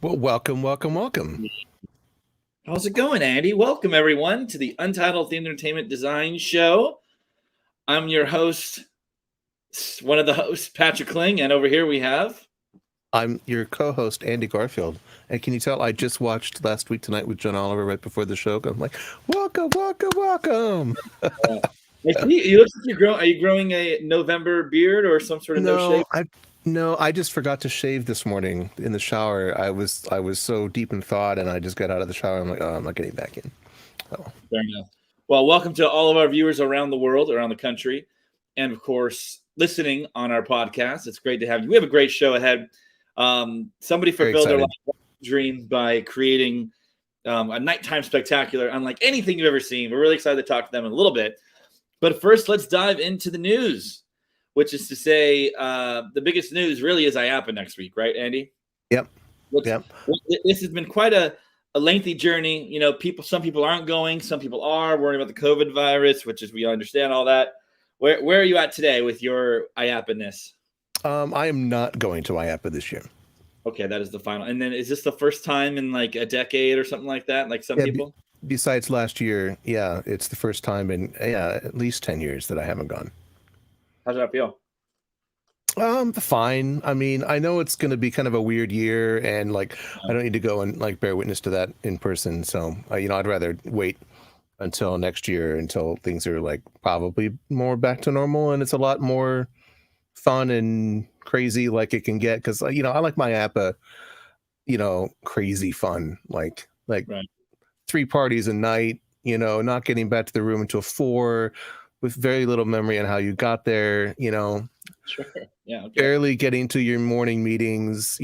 Well, welcome. How's it going, Andy? Welcome, everyone, to the Untitled Entertainment Design Show. I'm your host, one of the hosts, Patrick Kling, and over here we have... I'm your co-host, Andy Garfield. And can you tell I just watched Last Week Tonight with John Oliver right before the show? I'm like, welcome. You look like are you growing a November beard or some sort of no shave? No, I just forgot to shave this morning in the shower. I was so deep in thought, and I just got out of the shower. I'm like, oh, I'm not getting back in. Oh. Fair enough. Well, welcome to all of our viewers around the world, around the country, and of course, listening on our podcast. It's great to have you. We have a great show ahead. Somebody fulfilled their life dream by creating a nighttime spectacular unlike anything you've ever seen. We're really excited to talk to them in a little bit. But first, let's dive into the news, which is to say the biggest news really is IAPA next week, right, Andy? Yep. This has been quite a lengthy journey. You know, some people aren't going. Some people are worrying about the COVID virus, which is, we understand all that. Where are you at today with your IAPA-ness? I am not going to IAPA this year. Okay, that is the final. And then is this the first time in like a decade or something like that? Like some people? Besides last year, yeah, it's the first time in at least 10 years that I haven't gone. How's that feel? Fine. I mean, I know it's going to be kind of a weird year, and like I don't need to go and like bear witness to that in person. So, I'd rather wait until next year, until things are like probably more back to normal, and it's a lot more fun and crazy like it can get, because I like my IAPA, crazy fun, like right. 3 parties a night, not getting back to the room until 4, with very little memory on how you got there, Sure. Yeah. Okay. Barely getting to your morning meetings,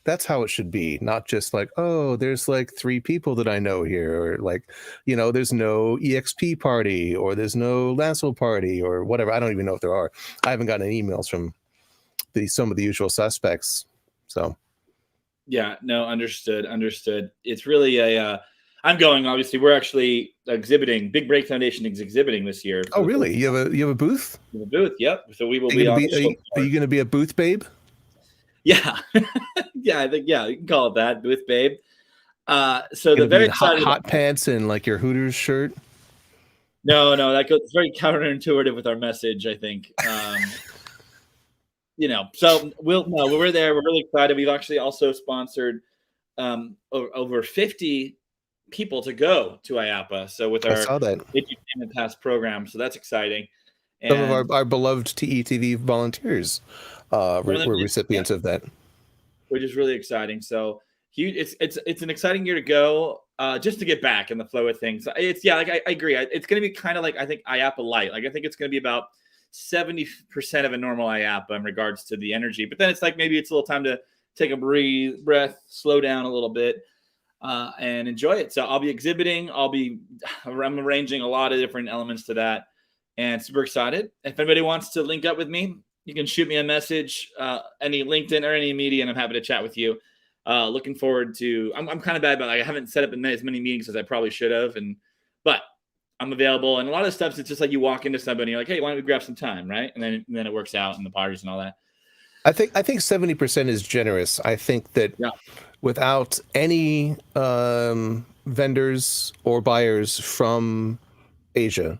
that's how it should be. Not just like, oh, there's like 3 people that I know here, or like, there's no EXP party, or there's no Lancel party, or whatever. I don't even know if there are. I haven't gotten any emails from some of the usual suspects. So. Yeah, no, understood. It's really I'm going, obviously. We're actually exhibiting. Big Break Foundation is exhibiting this year. Oh, really? You have a booth? We have a booth, yep. So we will be on. Are you going to be a booth babe? Yeah. Yeah, I think, you can call it that, booth babe. So the very hot pants and like your Hooters shirt? No, it's very counterintuitive with our message, I think. So we're there. We're really excited. We've actually also sponsored over 50 people to go to IAPA. So with our Entertainment Pass program, so that's exciting. And some of our beloved TETV volunteers were recipients of that, which is really exciting. So it's an exciting year to go, just to get back in the flow of things. I agree. It's going to be kind of like, I think, IAPA light. Like I think it's going to be about 70% of a normal IAPA in regards to the energy, but then it's like maybe it's a little time to take a breath, slow down a little bit, and enjoy it. So I'll be exhibiting. I'm arranging a lot of different elements to that, and super excited. If anybody wants to link up with me, you can shoot me a message, any LinkedIn or any media, and I'm happy to chat with you. Looking forward to. I'm kind of bad about I haven't set up as many meetings as I probably should have, but I'm available. And a lot of stuff, it's just like you walk into somebody, you're like, hey, why don't we grab some time, right? And then it works out, and the parties and all that. I think 70% is generous. I think that without any vendors or buyers from Asia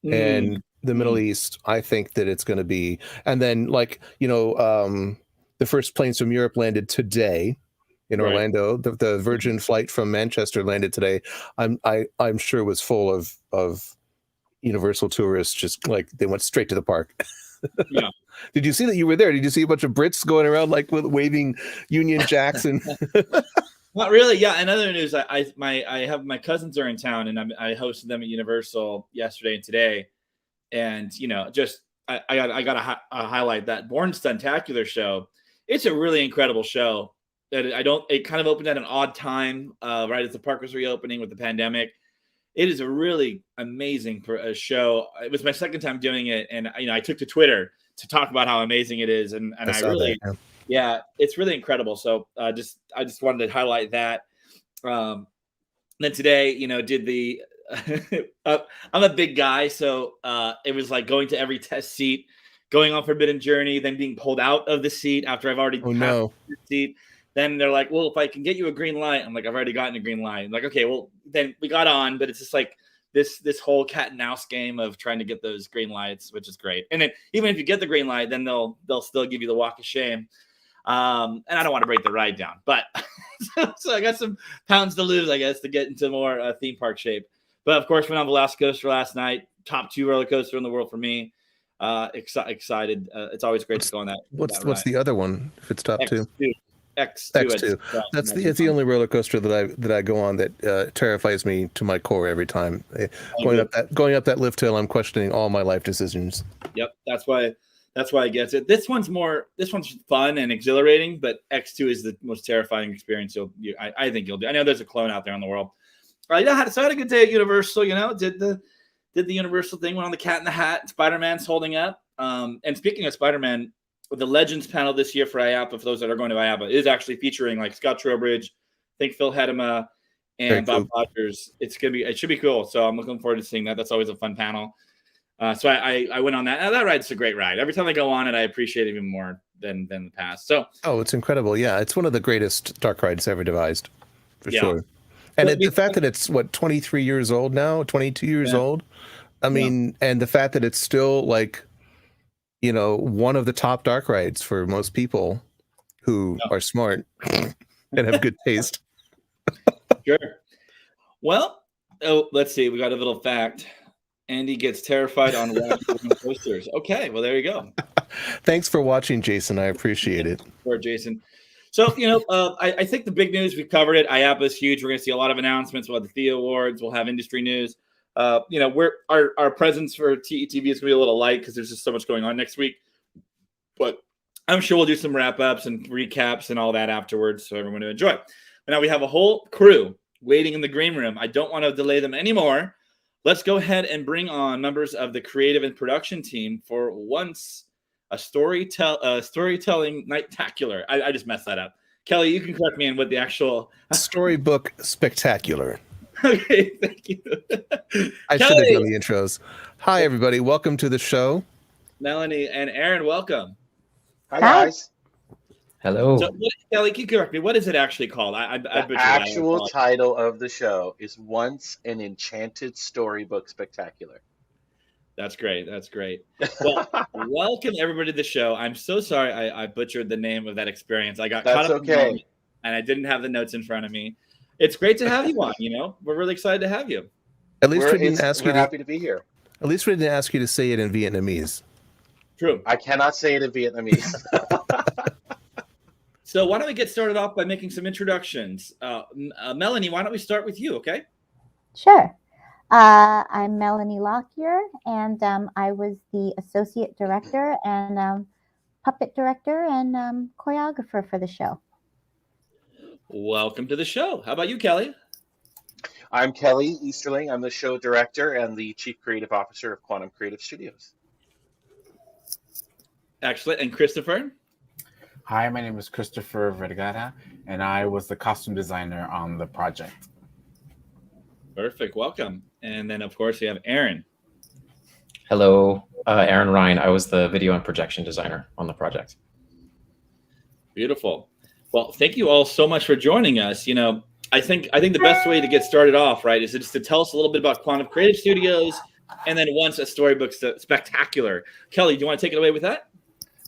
and the Middle East, I think that it's going to be. And then, the first planes from Europe landed today in Orlando. The Virgin flight from Manchester landed today. I'm sure was full of Universal tourists. Just like they went straight to the park. Yeah. Did you see that you were there? Did you see a bunch of Brits going around like with waving Union Jacks and? Not really. Yeah. And other news, I have my cousins are in town, and I hosted them at Universal yesterday and today, and I got to highlight that Born Stuntacular show. It's a really incredible show. It kind of opened at an odd time, right as the park was reopening with the pandemic. It is a really amazing show. It was my second time doing it, and I took to Twitter to talk about how amazing it is, and I really, it's really incredible. So I just wanted to highlight that. Then today, did the I'm a big guy, so it was like going to every test seat, going on Forbidden Journey, then being pulled out of the seat after I've already passed the seat. Then they're like, well, if I can get you a green light, I'm like, I've already gotten a green light. I'm like, okay, well, then we got on, but it's just like this whole cat and mouse game of trying to get those green lights, which is great. And then even if you get the green light, then they'll still give you the walk of shame. And I don't want to break the ride down, but so I got some pounds to lose, I guess, to get into more theme park shape. But of course, went on Velocicoaster last night. Top 2 roller coaster in the world for me. Excited. It's always great to go on that. What's the other one? If it's top 2. X2. That's the only roller coaster that I go on that terrifies me to my core every time. Going up that lift hill, I'm questioning all my life decisions. Yep, that's why I get it. This one's fun and exhilarating, but X2 is the most terrifying experience I think you'll do. I know there's a clone out there in the world. So I had a good day at Universal. Did the Universal thing, went on the Cat in the Hat. Spider-Man's holding up. And speaking of Spider-Man, the Legends panel this year for IAAPA, for those that are going to IAAPA, is actually featuring like Scott Trowbridge, I think Phil Hedema, and Bob Rogers. It should be cool. So I'm looking forward to seeing that. That's always a fun panel. So I went on that. That ride's a great ride. Every time I go on it, I appreciate it even more than the past. So it's incredible. Yeah, it's one of the greatest dark rides ever devised, for sure. And the fact that it's 23 years old now, 22 years old. I mean, and the fact that it's still like, one of the top dark rides for most people who are smart and have good taste. Sure. Well, let's see. We got a little fact. Andy gets terrified on coasters. Okay, well, there you go. Thanks for watching, Jason. I appreciate it. For Jason. So, I think the big news, we've covered it. IAAPA is huge. We're going to see a lot of announcements. We'll have the Theo Awards. We'll have industry news. Our presence for TETV is going to be a little light because there's just so much going on next week. But I'm sure we'll do some wrap-ups and recaps and all that afterwards so everyone to enjoy. But now we have a whole crew waiting in the green room. I don't want to delay them anymore. Let's go ahead and bring on members of the creative and production team for once a storytelling night-tacular. I just messed that up. Kelly, you can correct me on what the actual Storybook Spectacular. Okay, thank you. I should have done the intros. Hi, everybody. Welcome to the show. Melanie and Aaron, welcome. Hi, guys. Hello. So, Kelly, can you correct me? What is it actually called? The actual title of the show is Once an Enchanted Storybook Spectacular. That's great. That's great. Well, welcome everybody to the show. I'm so sorry I butchered the name of that experience. I got caught up in the moment, and I didn't have the notes in front of me. It's great to have you on. We're really excited to have you. At least we didn't ask you. We're happy to be here. At least we didn't ask you to say it in Vietnamese. True. I cannot say it in Vietnamese. So why don't we get started off by making some introductions? Melanie, why don't we start with you? Okay. Sure. I'm Melanie Lockyer, and I was the associate director and puppet director and choreographer for the show. Welcome to the show. How about you, Kelly? I'm Kelly Easterling. I'm the show director and the chief creative officer of Quantum Creative Studios. Excellent. And Christopher? Hi, my name is Christopher Vergara, and I was the costume designer on the project. Perfect. Welcome. And then, of course, we have Aaron. Hello, Aaron Rhyne. I was the video and projection designer on the project. Beautiful. Well, thank you all so much for joining us. I think the best way to get started off, right, is just to tell us a little bit about Quantum Creative Studios, and then once a Storybook Spectacular. Kelly, do you want to take it away with that?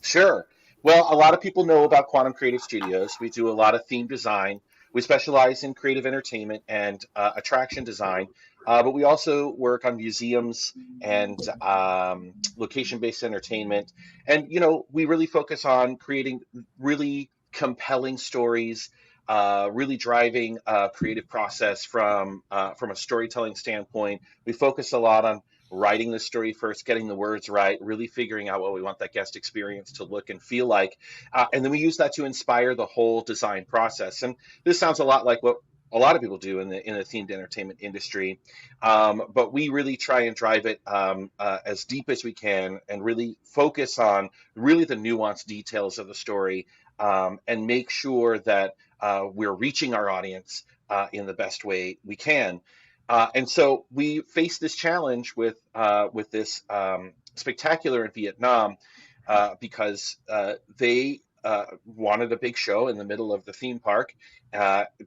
Sure. Well, a lot of people know about Quantum Creative Studios. We do a lot of theme design. We specialize in creative entertainment and attraction design, but we also work on museums and location-based entertainment. And, we really focus on creating really compelling stories, really driving a creative process from a storytelling standpoint. We focus a lot on writing the story first, getting the words right, really figuring out what we want that guest experience to look and feel like. And then we use that to inspire the whole design process. And this sounds a lot like what a lot of people do in the themed entertainment industry. But we really try and drive it as deep as we can and really focus on really the nuanced details of the story and make sure that we're reaching our audience in the best way we can. And so we faced this challenge with this spectacular in Vietnam because they wanted a big show in the middle of the theme park,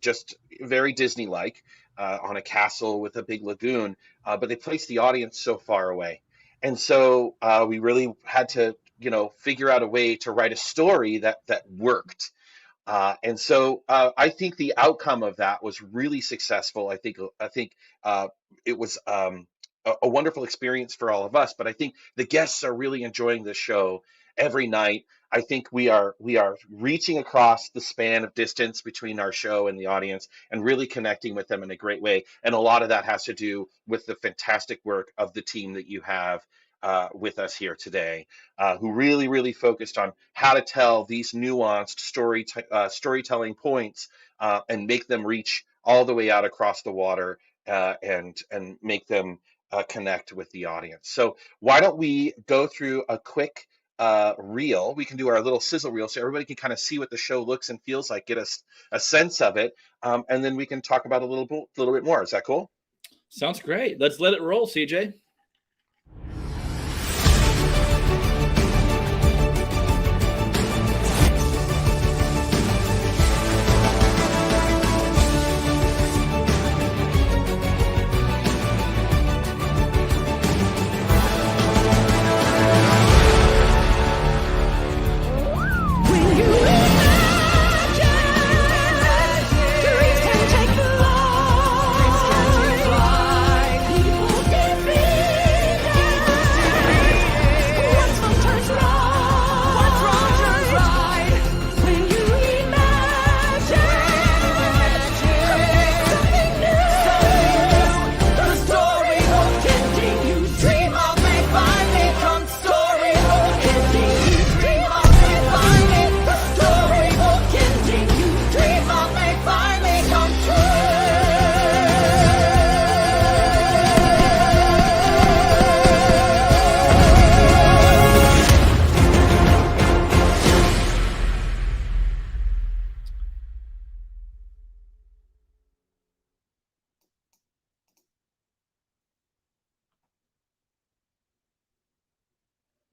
just very Disney-like, on a castle with a big lagoon, but they placed the audience so far away. And so we really had to, figure out a way to write a story that worked. And so I think the outcome of that was really successful. I think it was a wonderful experience for all of us. But I think the guests are really enjoying the show every night. I think we are reaching across the span of distance between our show and the audience and really connecting with them in a great way. And a lot of that has to do with the fantastic work of the team that you have with us here today, who really focused on how to tell these nuanced storytelling points and make them reach all the way out across the water, and make them connect with the audience. So why don't we go through a quick reel? We can do our little sizzle reel so everybody can kind of see what the show looks and feels like, get us a sense of it, and then we can talk about it a little bit more. Is that cool? Sounds great. Let's let it roll, CJ.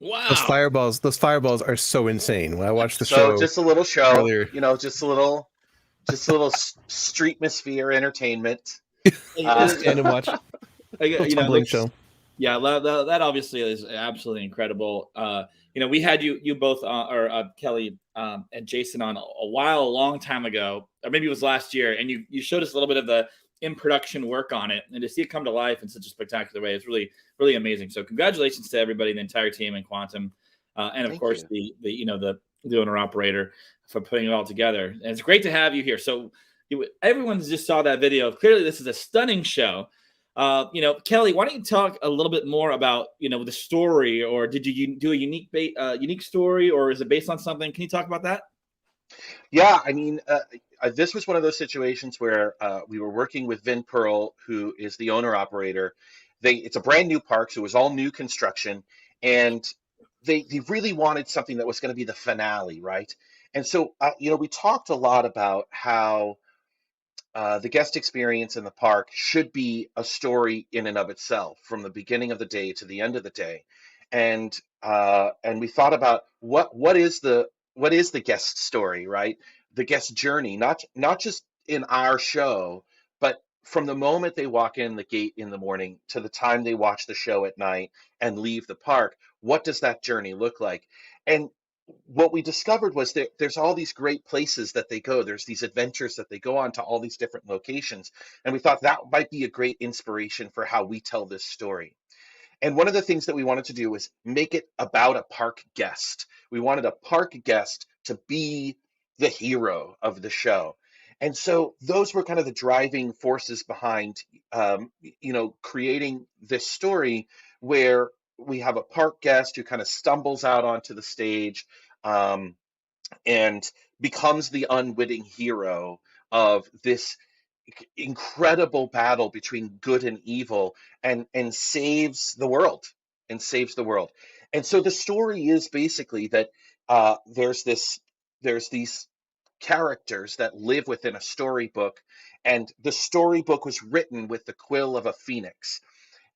Wow. Those fireballs are so insane. When I watched the So show, just a little show, earlier. just a little streetmosphere entertainment. Stand and watch. You know, Tumbling show. Yeah, that obviously is absolutely incredible. We had you both, or Kelly and Jason, on a long time ago, or maybe it was last year, and you showed us a little bit of the in-production work on it, and to see it come to life in such a spectacular way, it's really, really amazing. So congratulations to everybody, the entire team in Quantum, and of Thank course you. the owner-operator for putting it all together. And it's great to have you here. So everyone just saw that video. Clearly, this is a stunning show. Kelly, why don't you talk a little bit more about, the story, or did you do a unique story, or is it based on something? Can you talk about that? Yeah, I mean, this was one of those situations where we were working with Vin Pearl, who is the owner operator. It's a brand new park, so it was all new construction, and they really wanted something that was going to be the finale, right? And so, we talked a lot about how the guest experience in the park should be a story in and of itself, from the beginning of the day to the end of the day, and we thought about what is the guest story, right? The guest journey, not just in our show, but from the moment they walk in the gate in the morning to the time they watch the show at night and leave the park. What does that journey look like? And what we discovered was that there's all these great places that they go. There's these adventures that they go on to all these different locations. And we thought that might be a great inspiration for how we tell this story. And one of the things that we wanted to do was make it about a park guest. We wanted a park guest to be the hero of the show. And so those were kind of the driving forces behind, creating this story where we have a park guest who kind of stumbles out onto the stage, and becomes the unwitting hero of this incredible battle between good and evil, and saves the world. And so the story is basically that there's these characters that live within a storybook, and the storybook was written with the quill of a phoenix.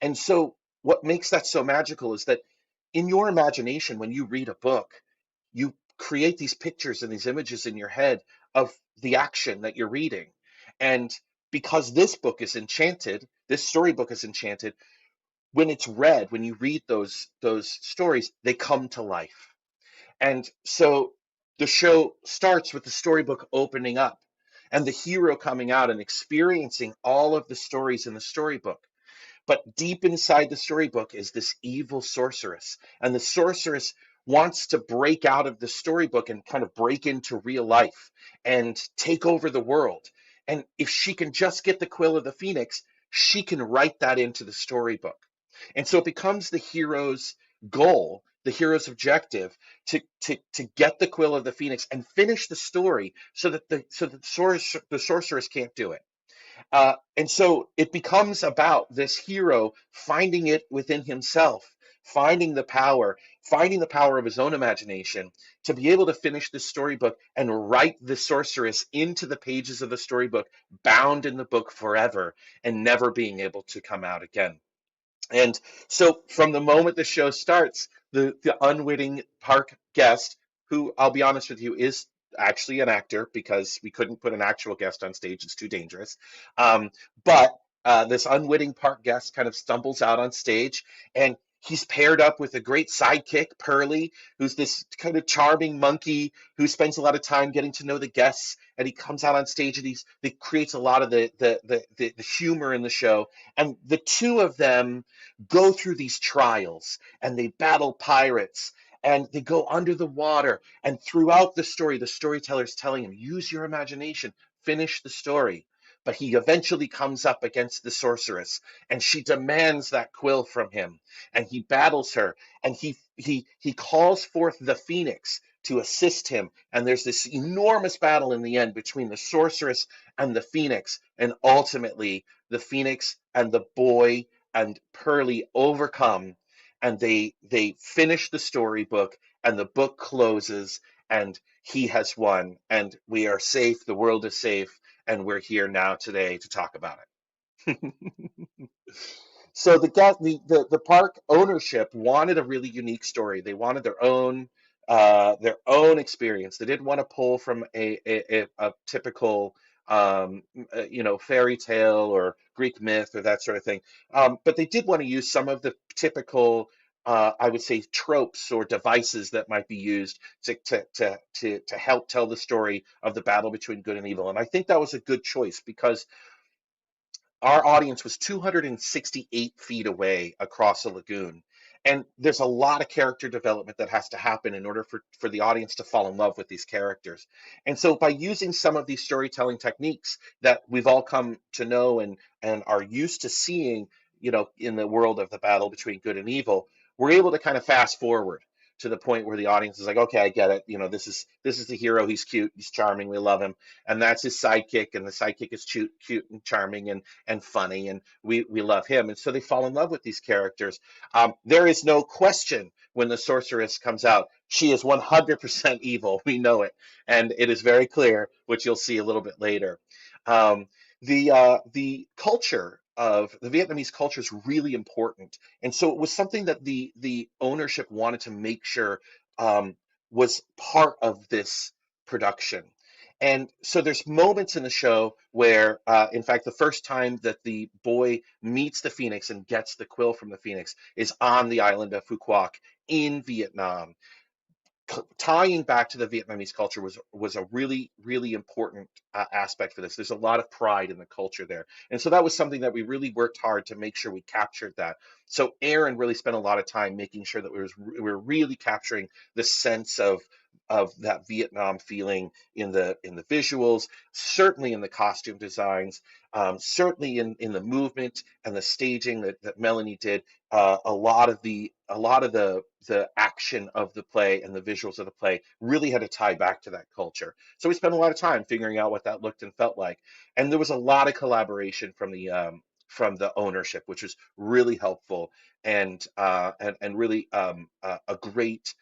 And so what makes that so magical is that in your imagination, when you read a book, you create these pictures and these images in your head of the action that you're reading. And because this book is enchanted, this storybook is enchanted, when it's read, when you read those stories, they come to life. And so the show starts with the storybook opening up and the hero coming out and experiencing all of the stories in the storybook. But deep inside the storybook is this evil sorceress. And the sorceress wants to break out of the storybook and kind of break into real life and take over the world. And if she can just get the quill of the phoenix, she can write that into the storybook. And so it becomes the hero's goal, the hero's objective to get the quill of the phoenix and finish the story so that the sorceress can't do it. And so it becomes about this hero finding it within himself, finding the power of his own imagination to be able to finish the storybook and write the sorceress into the pages of the storybook, bound in the book forever and never being able to come out again. And so from the moment the show starts, the unwitting park guest, who I'll be honest with you, is actually an actor because we couldn't put an actual guest on stage. It's too dangerous. But this unwitting park guest kind of stumbles out on stage, and he's paired up with a great sidekick, Pearly, who's this kind of charming monkey who spends a lot of time getting to know the guests. And he comes out on stage and he creates a lot of the humor in the show. And the two of them go through these trials and they battle pirates and they go under the water. And throughout the story, the storyteller's telling him, use your imagination, finish the story. But he eventually comes up against the sorceress and she demands that quill from him and he battles her and he calls forth the phoenix to assist him. And there's this enormous battle in the end between the sorceress and the phoenix. And ultimately the phoenix and the boy and Pearly overcome, and they finish the storybook, and the book closes, and he has won, and we are safe. The world is safe, and we're here now today to talk about it. So the park ownership wanted a really unique story. They wanted their own experience. They didn't want to pull from a typical fairy tale or Greek myth or that sort of thing. But they did want to use some of the typical I would say tropes or devices that might be used to help tell the story of the battle between good and evil. And I think that was a good choice because our audience was 268 feet away across a lagoon. And there's a lot of character development that has to happen in order for the audience to fall in love with these characters. And so by using some of these storytelling techniques that we've all come to know and are used to seeing, in the world of the battle between good and evil, we're able to kind of fast forward to the point where the audience is like, okay, I get it. This is the hero. He's cute. He's charming. We love him. And that's his sidekick. And the sidekick is cute and charming and funny. And we love him. And so they fall in love with these characters. There is no question when the sorceress comes out, she is 100% evil. We know it. And it is very clear, which you'll see a little bit later. The culture of the Vietnamese culture is really important. And so it was something that the ownership wanted to make sure was part of this production. And so there's moments in the show where, in fact, the first time that the boy meets the phoenix and gets the quill from the phoenix is on the island of Phu Quoc in Vietnam. Tying back to the Vietnamese culture was a really, really important aspect for this. There's a lot of pride in the culture there. And so that was something that we really worked hard to make sure we captured that. So Aaron really spent a lot of time making sure that we were really capturing the sense of that Vietnam feeling in the visuals, certainly in the costume designs, certainly in the movement and the staging that Melanie did. A lot of the action of the play and the visuals of the play really had to tie back to that culture. So we spent a lot of time figuring out what that looked and felt like. And there was a lot of collaboration from the ownership, which was really helpful and really a great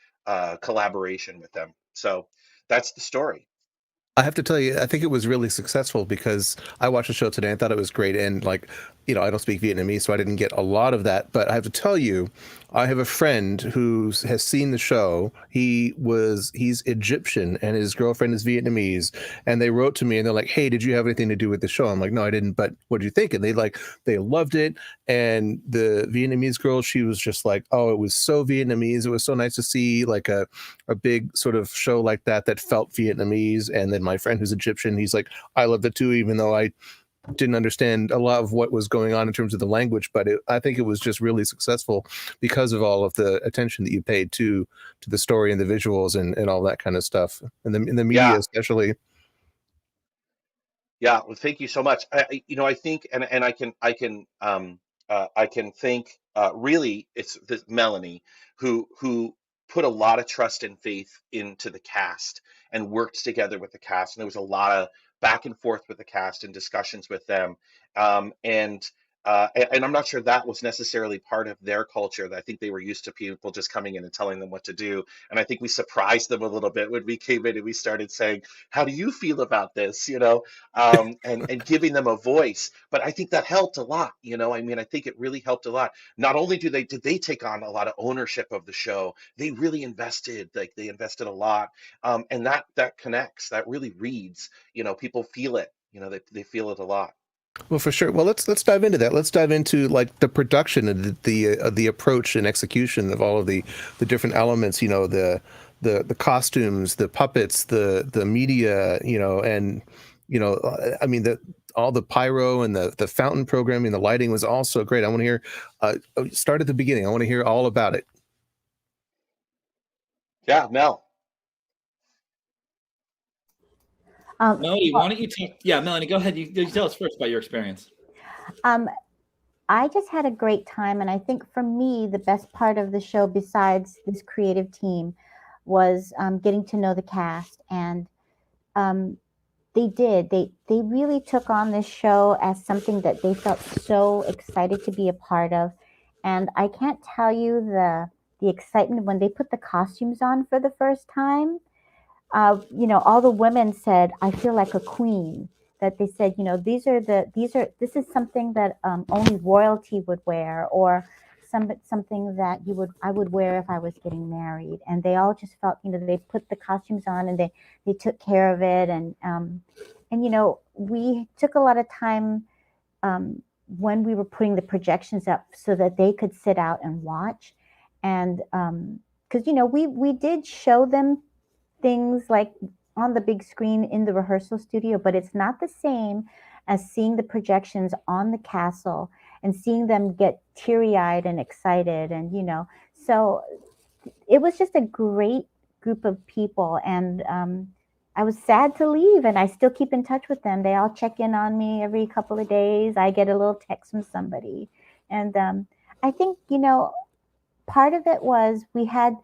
collaboration with them. So that's the story. I have to tell you, I think it was really successful because I watched the show today and thought it was great. And like, you know, I don't speak Vietnamese, so I didn't get a lot of that. But I have to tell you, I have a friend who has seen the show. He's Egyptian and his girlfriend is Vietnamese. And they wrote to me and they're like, "Hey, did you have anything to do with the show?" I'm like, "No, I didn't. But what did you think?" And they loved it. And the Vietnamese girl, she was just like, "Oh, it was so Vietnamese. It was so nice to see like a big sort of show like that felt Vietnamese." And then my friend who's Egyptian, he's like, "I loved it too, even though I didn't understand a lot of what was going on in terms of the language." But I think it was just really successful because of all of the attention that you paid to the story and the visuals and all that kind of stuff, and the media Yeah. especially. Yeah, well, thank you so much. I think, and I can thank really it's this Melanie who put a lot of trust and faith into the cast and worked together with the cast, and there was a lot of back and forth with the cast and discussions with them, and I'm not sure that was necessarily part of their culture. I think they were used to people just coming in and telling them what to do, and I think we surprised them a little bit when we came in and we started saying, "How do you feel about this?" And giving them a voice. But I think that helped a lot. I mean, I think it really helped a lot. Not only did they take on a lot of ownership of the show, they really invested. Like they invested a lot, and that connects. That really reads. People feel it. They feel it a lot. Well, for sure. Well, let's dive into that. Let's dive into like the production and the approach and execution of all of the different elements. The costumes, the puppets, the media. And I mean all the pyro and the fountain programming, the lighting was also great. I want to hear. Start at the beginning. I want to hear all about it. Yeah, Mel. Melanie, why don't you talk? Yeah, Melanie, go ahead. You tell us first about your experience. I just had a great time, and I think for me, the best part of the show, besides this creative team, was getting to know the cast. And they really took on this show as something that they felt so excited to be a part of. And I can't tell you the excitement when they put the costumes on for the first time. All the women said, "I feel like a queen." That they said, this is something that only royalty would wear, or something that I would wear if I was getting married. And they all just felt, they put the costumes on and they took care of it. And we took a lot of time when we were putting the projections up so that they could sit out and watch. And because we did show them things like on the big screen in the rehearsal studio, but it's not the same as seeing the projections on the castle and seeing them get teary-eyed and excited. And so it was just a great group of people. And I was sad to leave, and I still keep in touch with them. They all check in on me every couple of days. I get a little text from somebody. And I think part of it was we had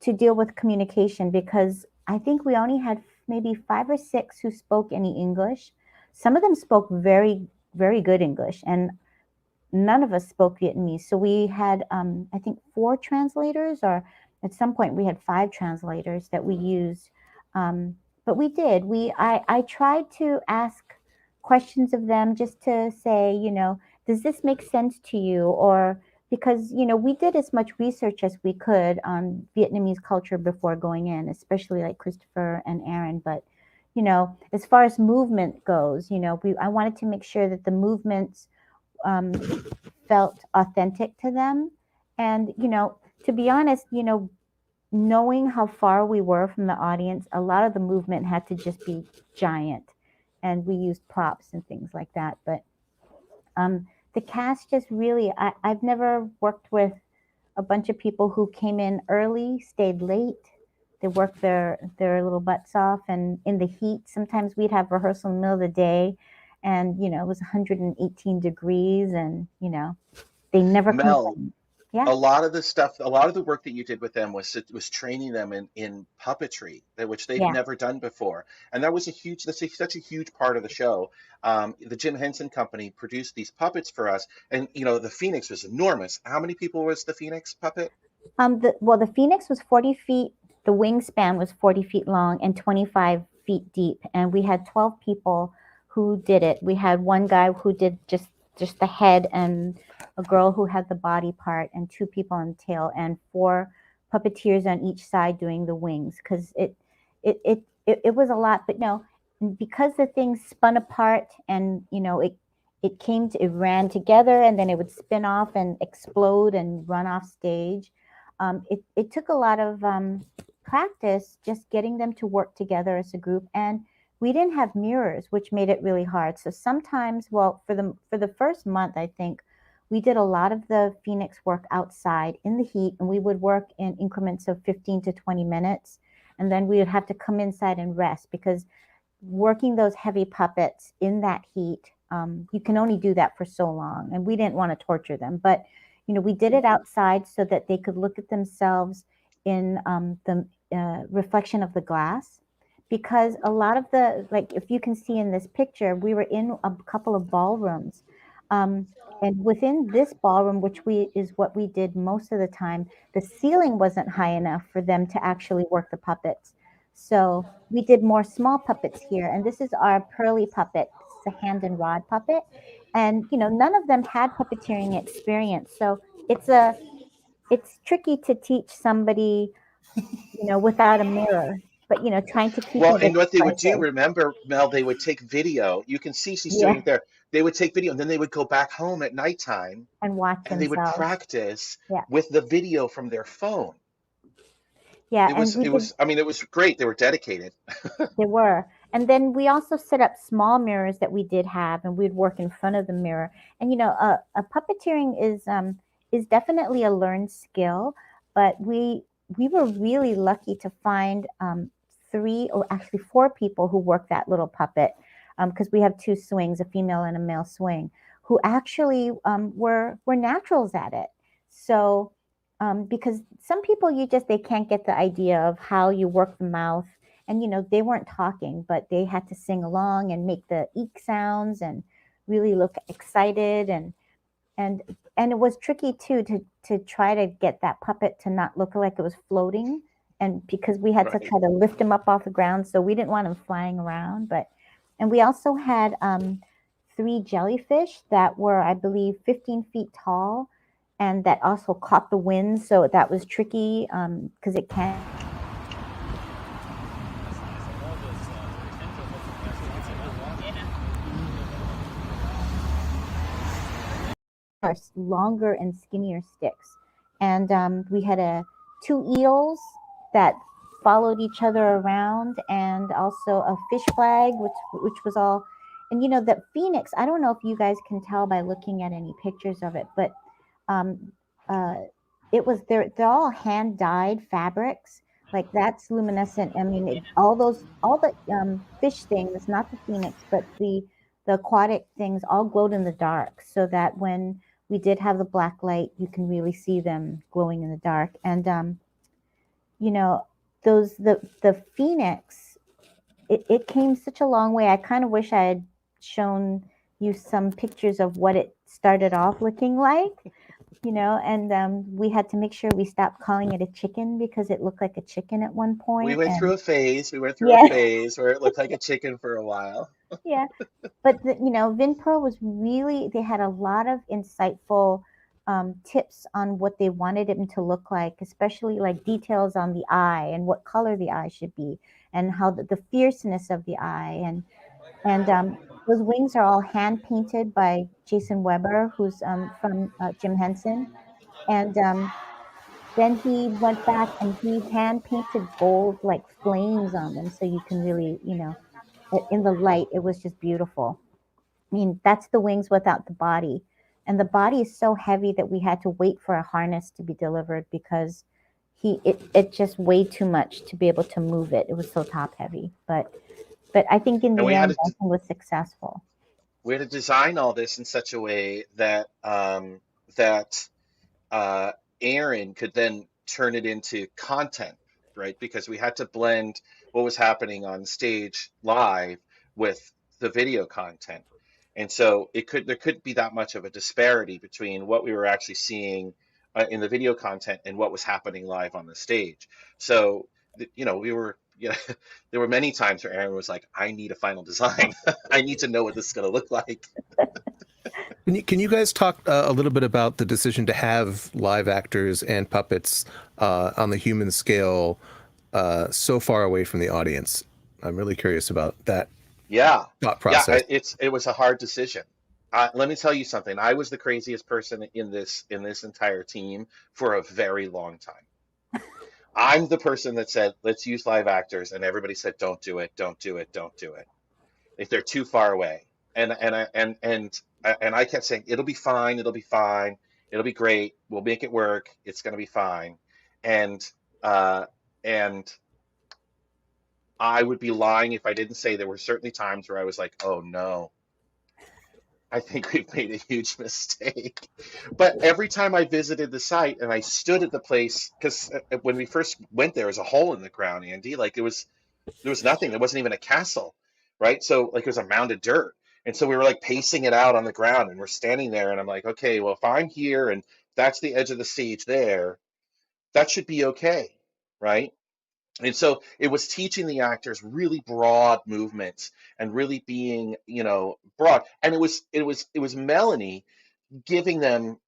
to deal with communication, because I think we only had maybe 5 or 6 who spoke any English. Some of them spoke very, very good English, and none of us spoke Vietnamese. So we had, I think, 4 translators, or at some point we had 5 translators that we used. But we did. I tried to ask questions of them just to say, does this make sense to you? Or because we did as much research as we could on Vietnamese culture before going in, especially like Christopher and Aaron. But as far as movement goes, I wanted to make sure that the movements felt authentic to them. And to be honest, knowing how far we were from the audience, a lot of the movement had to just be giant, and we used props and things like that. But the cast just really, I've never worked with a bunch of people who came in early, stayed late. They worked their little butts off, and in the heat, sometimes we'd have rehearsal in the middle of the day, and it was 118 degrees, and they never Mel, complained. Yeah. a lot of the work that you did with them was training them in puppetry, which they've Yeah. never done before, and that's such a huge part of the show. The Jim Henson Company produced these puppets for us, and the Phoenix was enormous. How many people was the Phoenix puppet? The Phoenix was 40 feet. The wingspan was 40 feet long and 25 feet deep, and we had 12 people who did it. We had one guy who did just the head, and a girl who had the body part, and 2 people on the tail, and 4 puppeteers on each side doing the wings, because it was a lot. But no, because the thing spun apart, and it ran together, and then it would spin off and explode and run off stage. It took a lot of practice just getting them to work together as a group, and we didn't have mirrors, which made it really hard. So sometimes, well, for the first month, I think we did a lot of the Phoenix work outside in the heat, and we would work in increments of 15 to 20 minutes, and then we would have to come inside and rest, because working those heavy puppets in that heat, you can only do that for so long, and we didn't want to torture them. But we did it outside so that they could look at themselves in the reflection of the glass, because a lot of the, like, if you can see in this picture, we were in a couple of ballrooms, and within this ballroom, which is what we did most of the time, the ceiling wasn't high enough for them to actually work the puppets. So we did more small puppets here, and this is our Pearly puppet. It's a hand and rod puppet, and none of them had puppeteering experience, so it's tricky to teach somebody without a mirror, but trying to keep Well, it and what they would do, expressive. remember, Mel, they would take video. You can see she's doing Yeah, it there. They would take video, and then they would go back home at nighttime and watch and they would themselves. practice Yeah, with the video from their phone. yeah, It and was, we it did. was, I mean, it was great. They were dedicated. There were. And then we also set up small mirrors that we did have, and we'd work in front of the mirror. And a puppeteering is definitely a learned skill, but we were really lucky to find 3 or actually 4 people who worked that little puppet, because we have 2 swings, a female and a male swing, who actually were naturals at it. So because some people, they can't get the idea of how you work the mouth, and they weren't talking, but they had to sing along and make the eek sounds and really look excited, and it was tricky too to try to get that puppet to not look like it was floating, and because we had to Right. try to lift him up off the ground, so we didn't want him flying around. And we also had 3 jellyfish that were, I believe, 15 feet tall, and that also caught the wind, so that was tricky, because it can longer and skinnier sticks. And we had 2 eels that followed each other around, and also a fish flag, which was all. And the phoenix, I don't know if you guys can tell by looking at any pictures of it, but it was they're all hand dyed fabrics. Like, that's luminescent. I mean, all the fish things, not the phoenix, but the aquatic things, all glowed in the dark, so that when we did have the black light, you can really see them glowing in the dark. And the phoenix, it came such a long way. I kind of wish I had shown you some pictures of what it started off looking like. And we had to make sure we stopped calling it a chicken, because it looked like a chicken at one We point. went through And a phase. We went through a yeah, phase where it looked like a chicken for a while. yeah. But Vinpro was really, they had a lot of insightful tips on what they wanted him to look like, especially like details on the eye and what color the eye should be, and how the fierceness of the eye. And those wings are all hand painted by Jason Weber, who's from Jim Henson. And then he went back and he hand painted gold like flames on them, so you can really, in the light, it was just beautiful. I mean, that's the wings without the body. And the body is so heavy that we had to wait for a harness to be delivered, because it just weighed too much to be able to move it. It was so top heavy. But I think in And the end, Benson was successful. we had to design all this in such a way that Aaron could then turn it into content, right? Because we had to blend what was happening on stage live with the video content. And so there couldn't be that much of a disparity between what we were actually seeing in the video content and what was happening live on the stage. So, we were you know, there were many times where Aaron was like, I need a final design. I need to know what this is going to look like. Can you guys talk a little bit about the decision to have live actors and puppets on the human scale so far away from the audience? I'm really curious about that Yeah. thought Yeah. process. It was a hard decision. Let me tell you something. I was the craziest person in this entire team for a very long time. I'm the person that said, let's use live actors. And everybody said, don't do it. Don't do it. Don't do it. If they're too far away. And I kept saying, it'll be fine. It'll be fine. It'll be great. We'll make it work. It's going to be fine. And, and I would be lying if I didn't say there were certainly times where I was like, oh no, I think we've made a huge mistake. But every time I visited the site and I stood at the place, because when we first went there was a hole in the ground, Andy, like there was nothing. There wasn't even a castle, right? So like it was a mound of dirt. And so we were like pacing it out on the ground and we're standing there and I'm like, okay, well, if I'm here and that's the edge of the stage there, that should be okay, right? And so it was teaching the actors really broad movements and really being, broad. And it was Melanie giving them,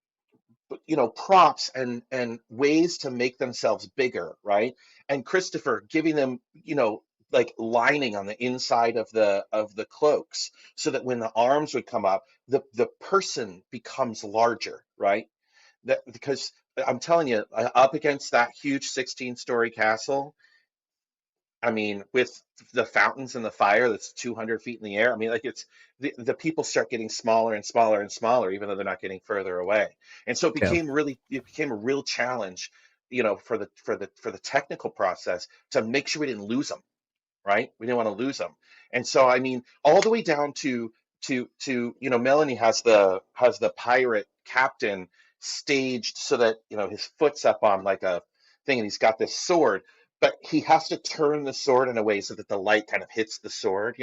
props and ways to make themselves bigger, right? And Christopher giving them, like lining on the inside of the cloaks so that when the arms would come up, the person becomes larger, right? That because I'm telling you, up against that huge 16-story castle, I mean, with the fountains and the fire that's 200 feet in the air, I mean, like it's the people start getting smaller and smaller and smaller, even though they're not getting further away. And so it Yeah. became a real challenge, for the technical process to make sure we didn't lose them, right? We didn't want to lose them. And so, I mean, all the way down to Melanie has the pirate captain staged so that, his foot's up on like a thing and he's got this sword, but he has to turn the sword in a way so that the light kind of hits the sword.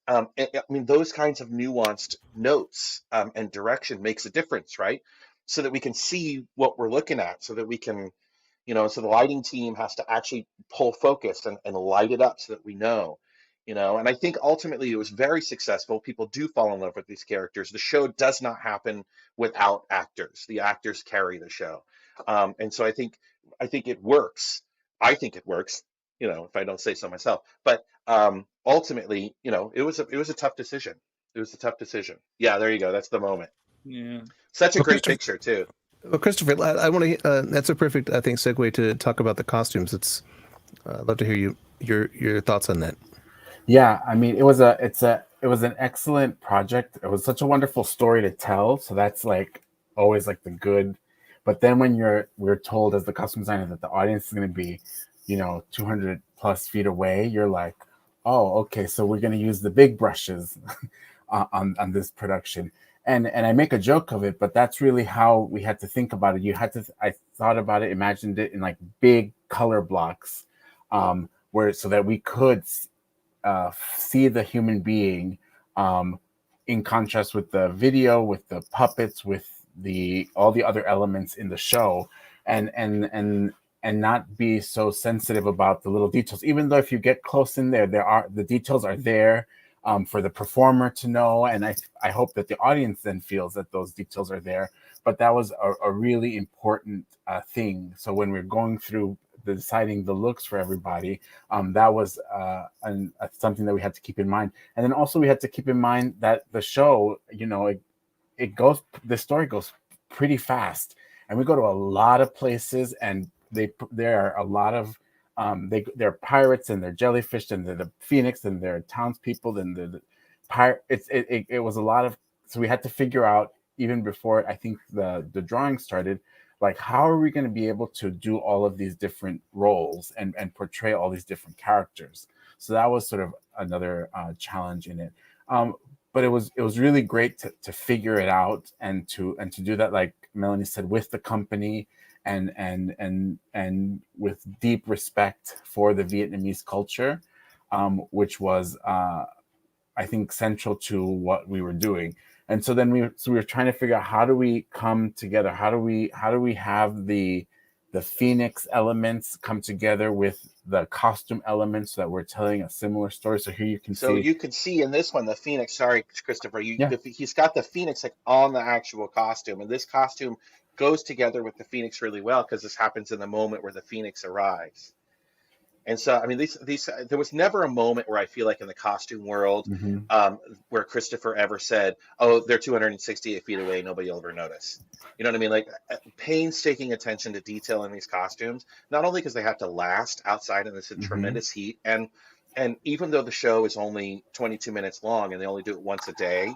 I mean, those kinds of nuanced notes and direction makes a difference, right? So that we can see what we're looking at, so that we can, so the lighting team has to actually pull focus and light it up so that we know, and I think ultimately it was very successful. People do fall in love with these characters. The show does not happen without actors. The actors carry the show. And so I think it works. I think it works, if I don't say so myself, but ultimately, it was a tough decision. It was a tough decision. Yeah, there you go. That's the moment. Yeah. Such a Well, great picture too. Well, Christopher, I want to. That's a perfect, I think, segue to talk about the costumes. I'd love to hear your thoughts on that. Yeah, I mean, it was an excellent project. It was such a wonderful story to tell. So that's like always like the good. But then when we're told as the costume designer that the audience is going to be, 200 plus feet away, you're like, oh, okay, so we're going to use the big brushes on this production. And I make a joke of it, but that's really how we had to think about it. I thought about it, imagined it in like big color blocks, where so that we could see the human being, in contrast with the video, with the puppets, with all the other elements in the show, and not be so sensitive about the little details. Even though if you get close in there, the details are there for the performer to know, and I hope that the audience then feels that those details are there. But that was a really important thing. So when we're going through deciding the looks for everybody, that was something that we had to keep in mind. And then also we had to keep in mind that the show, the story goes pretty fast, and we go to a lot of places, and there are a lot of they're pirates, and they're jellyfish, and they're the phoenix, and they're townspeople, and the pirate. It was a lot of, so we had to figure out even before I think the drawing started, like how are we going to be able to do all of these different roles and portray all these different characters. So that was sort of another challenge in it. But it was really great to figure it out and to do that, like Melanie said, with the company and with deep respect for the Vietnamese culture, which was I think central to what we were doing. And so then we were trying to figure out, how do we come together? How do we have the the Phoenix elements come together with the costume elements so that we're telling a similar story. So here you can So see. you can see in this one the Phoenix. Sorry, Christopher. Yeah. He's got the Phoenix like on the actual costume, and this costume goes together with the Phoenix really well because this happens in the moment where the Phoenix arrives. And so, I mean, these there was never a moment where I feel like in the costume world where Christopher ever said, "Oh, they're 268 feet away, nobody will ever notice." You know what I mean? Like painstaking attention to detail in these costumes, not only because they have to last outside in this tremendous heat, and even though the show is only 22 minutes long and they only do it once a day,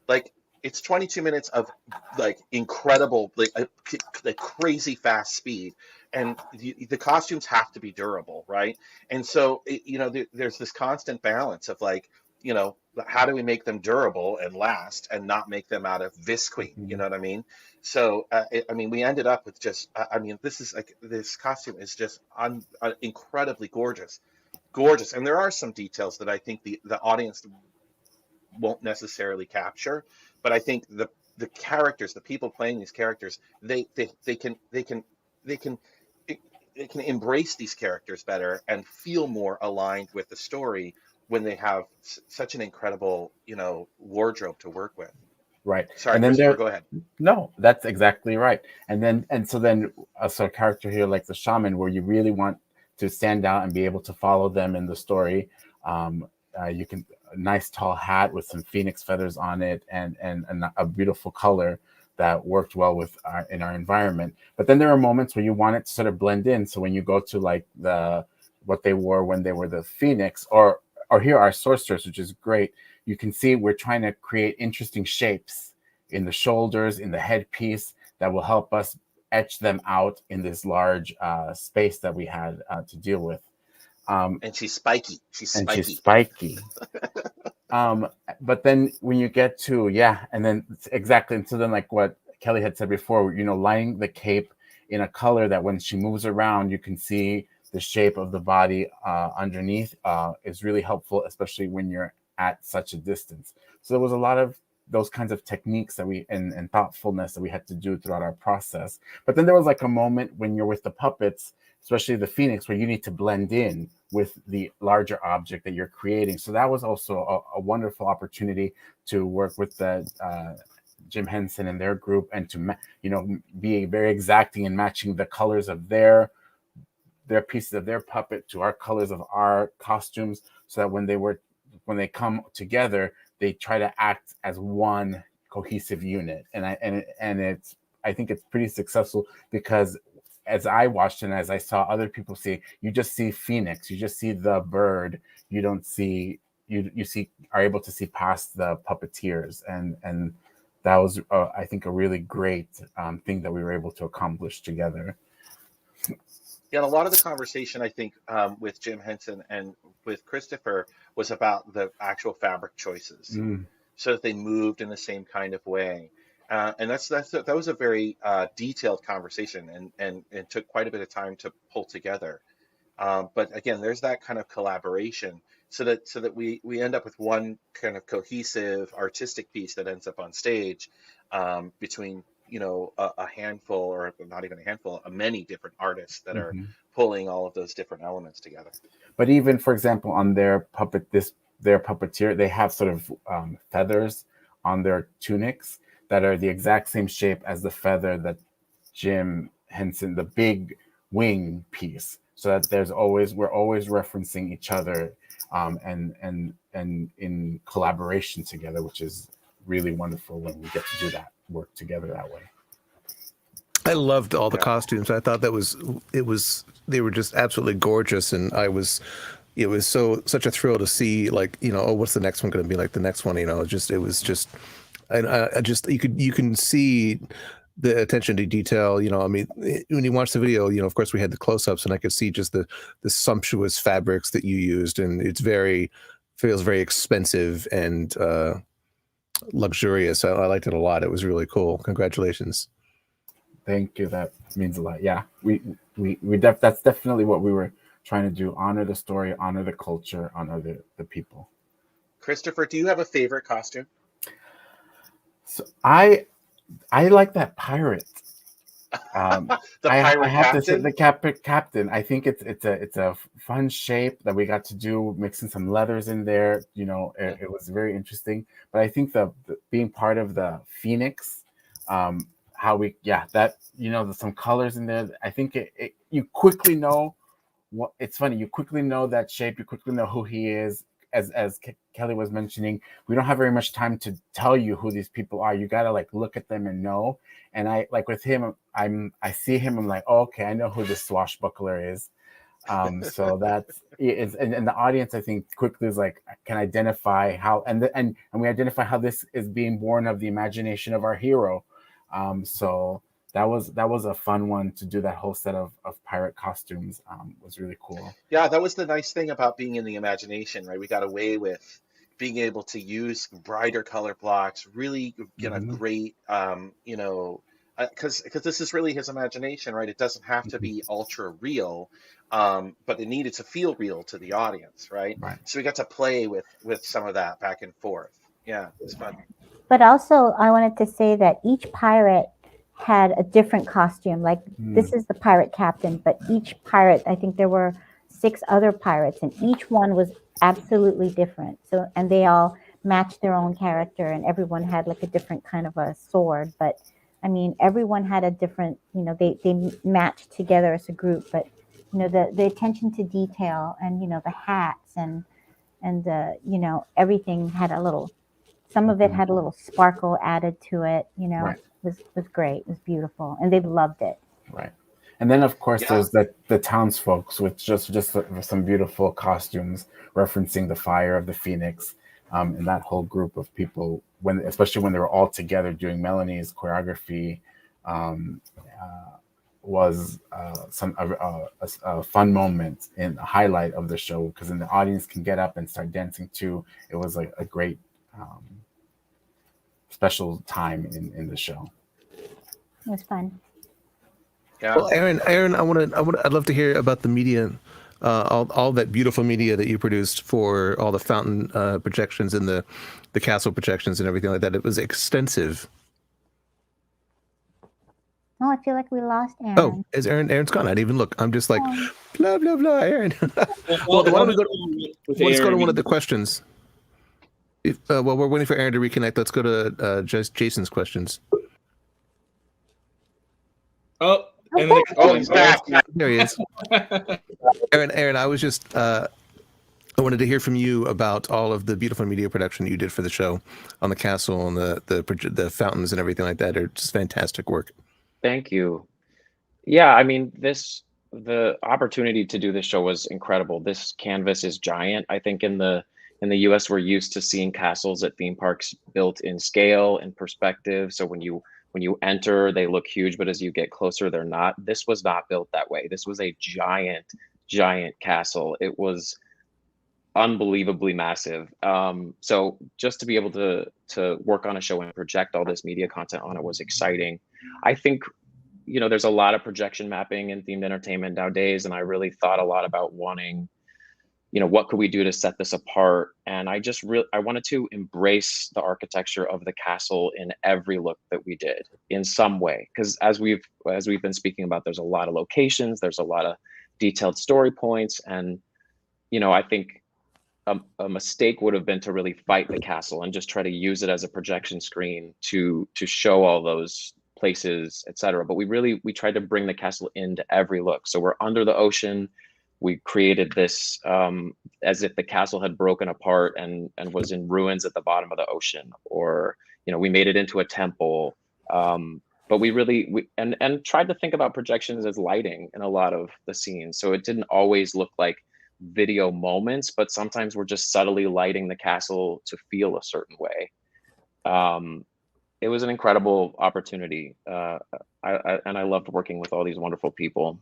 like it's 22 minutes of like incredible, like crazy fast speed. And the costumes have to be durable, right? And so, there's this constant balance of like, how do we make them durable and last and not make them out of visqueen? You know what I mean? So, we ended up with just, this costume is just incredibly gorgeous. And there are some details that I think the audience won't necessarily capture, but I think the characters, the people playing these characters, they can embrace these characters better and feel more aligned with the story when they have such an incredible, wardrobe to work with. Right. Sorry, and then Christopher, go ahead. No, that's exactly right. So a character here like the shaman, where you really want to stand out and be able to follow them in the story. You can a nice tall hat with some phoenix feathers on it and a beautiful color that worked well with in our environment. But then there are moments where you want it to sort of blend in. So when you go to like what they wore when they were the Phoenix, or here are sorcerers, which is great. You can see we're trying to create interesting shapes in the shoulders, in the headpiece that will help us etch them out in this large space that we had to deal with. And she's spiky. She's spiky. But then when you get to, and then exactly, and so then like what Kelly had said before, lining the cape in a color that when she moves around, you can see the shape of the body underneath is really helpful, especially when you're at such a distance. So there was a lot of those kinds of techniques that and thoughtfulness that we had to do throughout our process. But then there was like a moment when you're with the puppets, especially the Phoenix, where you need to blend in with the larger object that you're creating. So that was also a wonderful opportunity to work with the Jim Henson and their group, and to be very exacting in matching the colors of their pieces of their puppet to our colors of our costumes, so that when they come together, they try to act as one cohesive unit. And I think it's pretty successful, because as I watched and as I saw other people see, you just see Phoenix, you just see the bird, you don't see, you are able to see past the puppeteers. And that was, I think, a really great thing that we were able to accomplish together. Yeah, and a lot of the conversation, I think, with Jim Henson and with Christopher was about the actual fabric choices, so that they moved in the same kind of way. And that was a very detailed conversation, and it took quite a bit of time to pull together. But again, there's that kind of collaboration, so that we end up with one kind of cohesive artistic piece that ends up on stage between a handful, or not even a handful, many different artists that are pulling all of those different elements together. But even, for example, on their puppeteer, they have sort of feathers on their tunics that are the exact same shape as the feather that Jim Henson, the big wing piece, so that we're always referencing each other and in collaboration together, which is really wonderful when we get to do that work together that way. I loved all the costumes. I thought they were just absolutely gorgeous, and it was such a thrill to see, like, what's the next one going to be like the next one, you can see the attention to detail. When you watch the video, of course we had the close-ups, and I could see just the sumptuous fabrics that you used, and feels very expensive and luxurious. I liked it a lot. It was really cool. Congratulations. Thank you. That means a lot. Yeah, that's definitely what we were trying to do: honor the story, honor the culture, honor the people. Christopher, do you have a favorite costume? So I like that pirate. The I pirate have to say captain. the captain. I think it's a fun shape that we got to do, mixing some leathers in there. You know, it was very interesting. But I think the being part of the Phoenix, how we that some colors in there. I think you quickly know what it's funny. You quickly know that shape. You quickly know who he is. As Kelly was mentioning, we don't have very much time to tell you who these people are. You gotta like look at them and know. And I like with him, I see him. I'm like, oh, okay, I know who this swashbuckler is. So that's it's and the audience I think quickly is like can identify how and we identify how this is being born of the imagination of our hero. So that was a fun one to do. That whole set of pirate costumes was really cool. Yeah, that was the nice thing about being in the imagination, right? We got away with being able to use brighter color blocks, really get a great, because this is really his imagination, right? It doesn't have to be ultra real, but it needed to feel real to the audience, right? Right. So we got to play with some of that back and forth. Yeah, it's fun. But also, I wanted to say that each pirate had a different costume. Like this is the pirate captain, but each pirate, I think there were 6 other pirates, and each one was absolutely different. So, and they all matched their own character, and everyone had like a different kind of a sword. But I mean, everyone had a different, they matched together as a group. But the attention to detail, and the hats and everything had a little. Some of it had a little sparkle added to it. Right. Was great. It was beautiful, and they loved it. Right. And then of course there's the townsfolk with just some beautiful costumes referencing the fire of the Phoenix, and that whole group of people especially when they were all together doing Melanie's choreography, was a fun moment and a highlight of the show, because then the audience can get up and start dancing too. It was like a great special time in the show. It was fun. Yeah. Well, Aaron, I'd love to hear about the media, all that beautiful media that you produced for all the fountain projections and the castle projections and everything like that. It was extensive. Oh, I feel like we lost Aaron. Oh, is Aaron's gone? I didn't even look. I'm just like, blah, blah, blah, Aaron. Well, why don't we let's go to one of the questions. While we're waiting for Aaron to reconnect, let's go to Jason's questions. Oh, He's back. There he is. Aaron, I was just I wanted to hear from you about all of the beautiful media production you did for the show on the castle and the fountains and everything like that. Are just fantastic work. Thank you. Yeah, I mean, the opportunity to do this show was incredible. This canvas is giant. I think in the US, we're used to seeing castles at theme parks built in scale and perspective. So when you enter, they look huge, but as you get closer, they're not. This was not built that way. This was a giant castle. It was unbelievably massive. So just to be able to work on a show and project all this media content on it was exciting. I think, there's a lot of projection mapping in themed entertainment nowadays, and I really thought a lot about wanting, what could we do to set this apart? And I wanted to embrace the architecture of the castle in every look that we did in some way. Because as we've been speaking about, there's a lot of locations, there's a lot of detailed story points. And, I think a mistake would have been to really fight the castle and just try to use it as a projection screen to show all those places, etc. But we tried to bring the castle into every look. So we're under the ocean. We created this as if the castle had broken apart and was in ruins at the bottom of the ocean, or we made it into a temple. But we tried to think about projections as lighting in a lot of the scenes, so it didn't always look like video moments, but sometimes we're just subtly lighting the castle to feel a certain way. It was an incredible opportunity, and I loved working with all these wonderful people.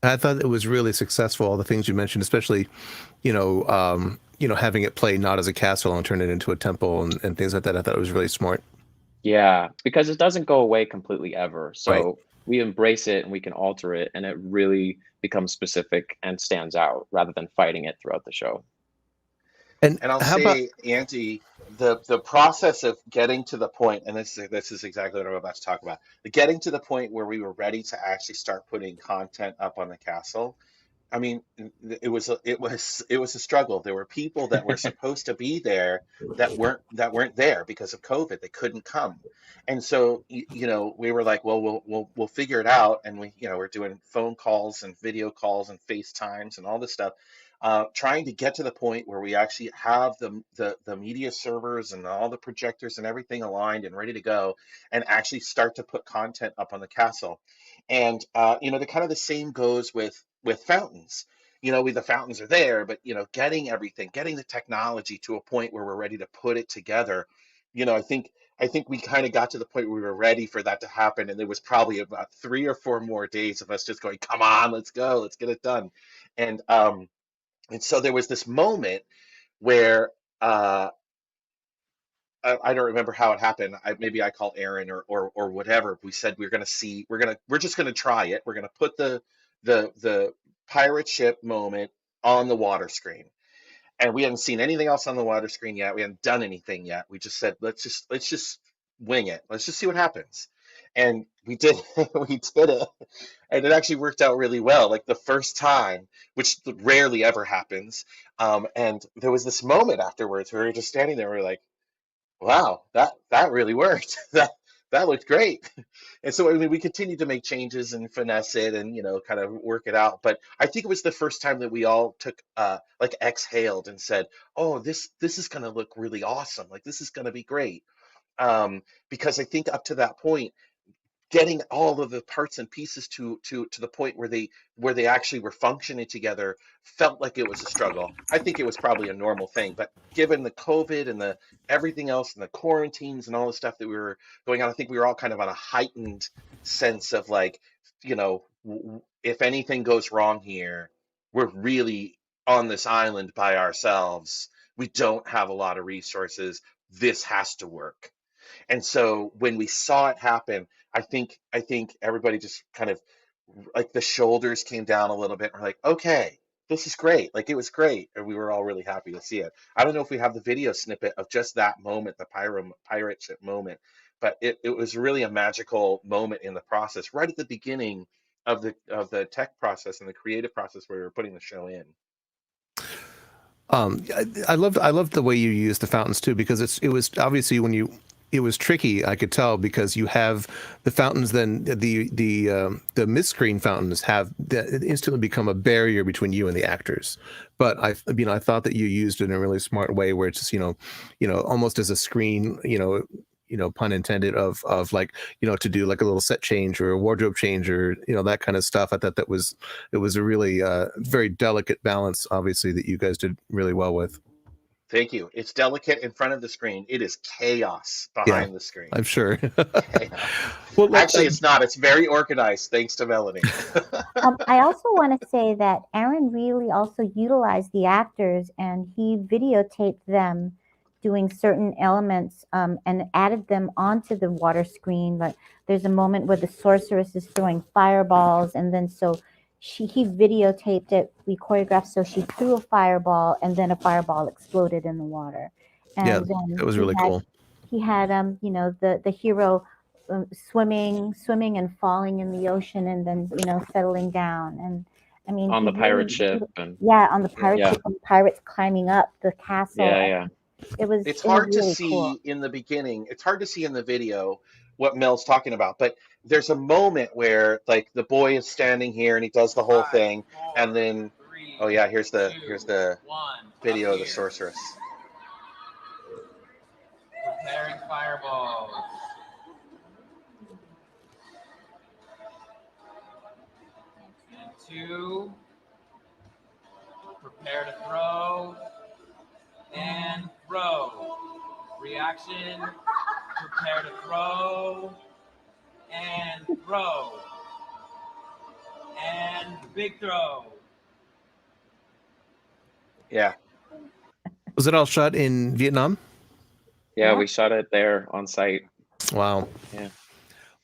I thought it was really successful. All the things you mentioned, especially, having it play not as a castle and turn it into a temple and things like that. I thought it was really smart. Yeah, because it doesn't go away completely ever. So Right. We embrace it and we can alter it, and it really becomes specific and stands out rather than fighting it throughout the show. And And I'll how about say, Andy, the process of getting to the point, and this is exactly what I'm about to talk about, the getting to the point where we were ready to actually start putting content up on the castle. I mean, it was a struggle. There were people that were supposed to be there that weren't there because of COVID. They couldn't come, and so we were like, well, we'll figure it out. And we're doing phone calls and video calls and FaceTimes and all this stuff, trying to get to the point where we actually have the media servers and all the projectors and everything aligned and ready to go, and actually start to put content up on the castle. And the kind of the same goes with fountains. The fountains are there, but getting everything, getting the technology to a point where we're ready to put it together. I think we kind of got to the point where we were ready for that to happen, and there was probably about 3 or 4 more days of us just going, "Come on, let's go, let's get it done." And so there was this moment where I don't remember how it happened. Maybe I called Aaron or whatever. We said we're just gonna try it. We're gonna put the pirate ship moment on the water screen, and we hadn't seen anything else on the water screen yet. We hadn't done anything yet. We just said let's just wing it. Let's just see what happens. And we did we did it, and it actually worked out really well. Like the first time, which rarely ever happens. And there was this moment afterwards where we were just standing there. We were like, wow, that really worked. That looked great. And so I mean, we continued to make changes and finesse it and kind of work it out. But I think it was the first time that we all took like exhaled and said, "Oh, this is going to look really awesome. Like this is going to be great." Because I think up to that point, getting all of the parts and pieces to the point where they actually were functioning together felt like it was a struggle. I think it was probably a normal thing, but given the COVID and the everything else and the quarantines and all the stuff that we were going on, I think we were all kind of on a heightened sense of like, if anything goes wrong here, we're really on this island by ourselves. We don't have a lot of resources. This has to work. And so when we saw it happen, I think everybody just kind of like the shoulders came down a little bit. We're like, okay, this is great. Like it was great, and we were all really happy to see it. I don't know if we have the video snippet of just that moment, the pirate ship moment, but it was really a magical moment in the process, right at the beginning of the tech process and the creative process where we were putting the show in. I loved the way you used the fountains too, because it was obviously it was tricky. I could tell because you have the fountains, then the mid-screen fountains instantly become a barrier between you and the actors. But I thought that you used it in a really smart way, where it's just almost as a screen, pun intended, of like to do like a little set change or a wardrobe change or that kind of stuff. I thought it was a really very delicate balance, obviously, that you guys did really well with. Thank you. It's delicate in front of the screen. It is chaos Yeah, behind the screen. I'm sure. Chaos. Well, Actually, it's not. It's very organized, thanks to Melanie. I also want to say that Aaron really also utilized the actors, and he videotaped them doing certain elements and added them onto the water screen. But there's a moment where the sorceress is throwing fireballs, and then he videotaped it. We choreographed so she threw a fireball, and then a fireball exploded in the water. Yeah, And that was really cool. He had the hero swimming and falling in the ocean, and then settling down. And I mean, On he the pirate really, ship. And on the pirate Yeah. ship, and pirates climbing up the castle. yeah. It's it was hard to really see cool. in the beginning. It's hard to see in the video what Mel's talking about, but there's a moment where like the boy is standing here and he does the whole thing, and then oh yeah, here's the video of the sorceress. Preparing fireballs. And 2. Prepare to throw. And throw. Reaction. Prepare to throw. And throw. And big throw. Yeah. Was it all shot in Vietnam? Yeah, Yeah. we shot it there on site. Wow. Yeah.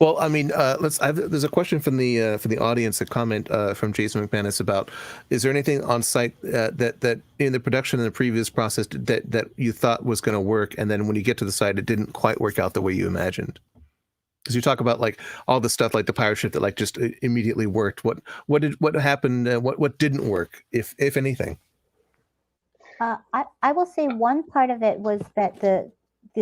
Well, I mean, there's a question from the audience, a comment from Jason McManus about: is there anything on site that in the production in the previous process that you thought was going to work, and then when you get to the site, it didn't quite work out the way you imagined? Because you talk about like all the stuff like the pirate ship that like just immediately worked. What happened? What didn't work, if anything? I will say one part of it was that the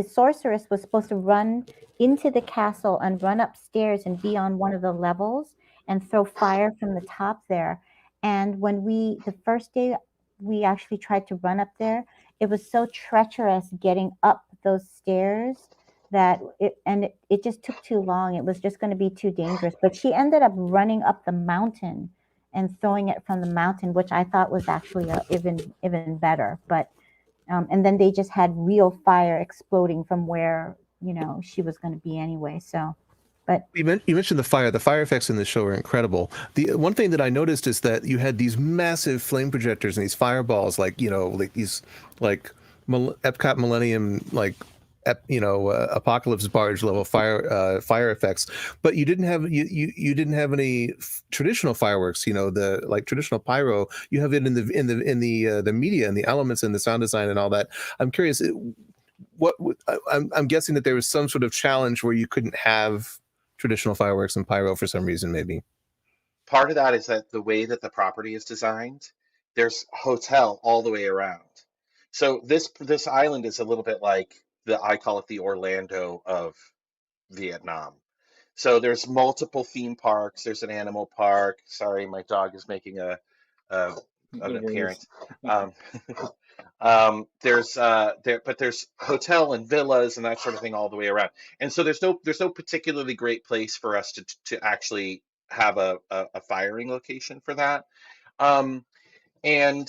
sorceress was supposed to run into the castle and run upstairs and be on one of the levels and throw fire from the top there. And when the first day we actually tried to run up there, it was so treacherous getting up those stairs that it just took too long. It was just going to be too dangerous. But she ended up running up the mountain and throwing it from the mountain, which I thought was actually even better. But and then they just had real fire exploding from where she was going to be anyway. So, but you mentioned the fire. The fire effects in this show are incredible. The one thing that I noticed is that you had these massive flame projectors and these fireballs, like like these Epcot Millennium apocalypse barge level fire effects, but you didn't have you didn't have any traditional fireworks. The like traditional pyro. You have it in the media and the elements and the sound design and all that. I'm curious. I'm guessing that there was some sort of challenge where you couldn't have traditional fireworks and pyro for some reason, maybe. Part of that is that the way that the property is designed, there's hotel all the way around. So this island is a little bit like I call it the Orlando of Vietnam. So there's multiple theme parks. There's an animal park. Sorry, my dog is making an appearance. Um, there's hotel and villas and that sort of thing all the way around. And so there's no particularly great place for us to actually have a firing location for that. And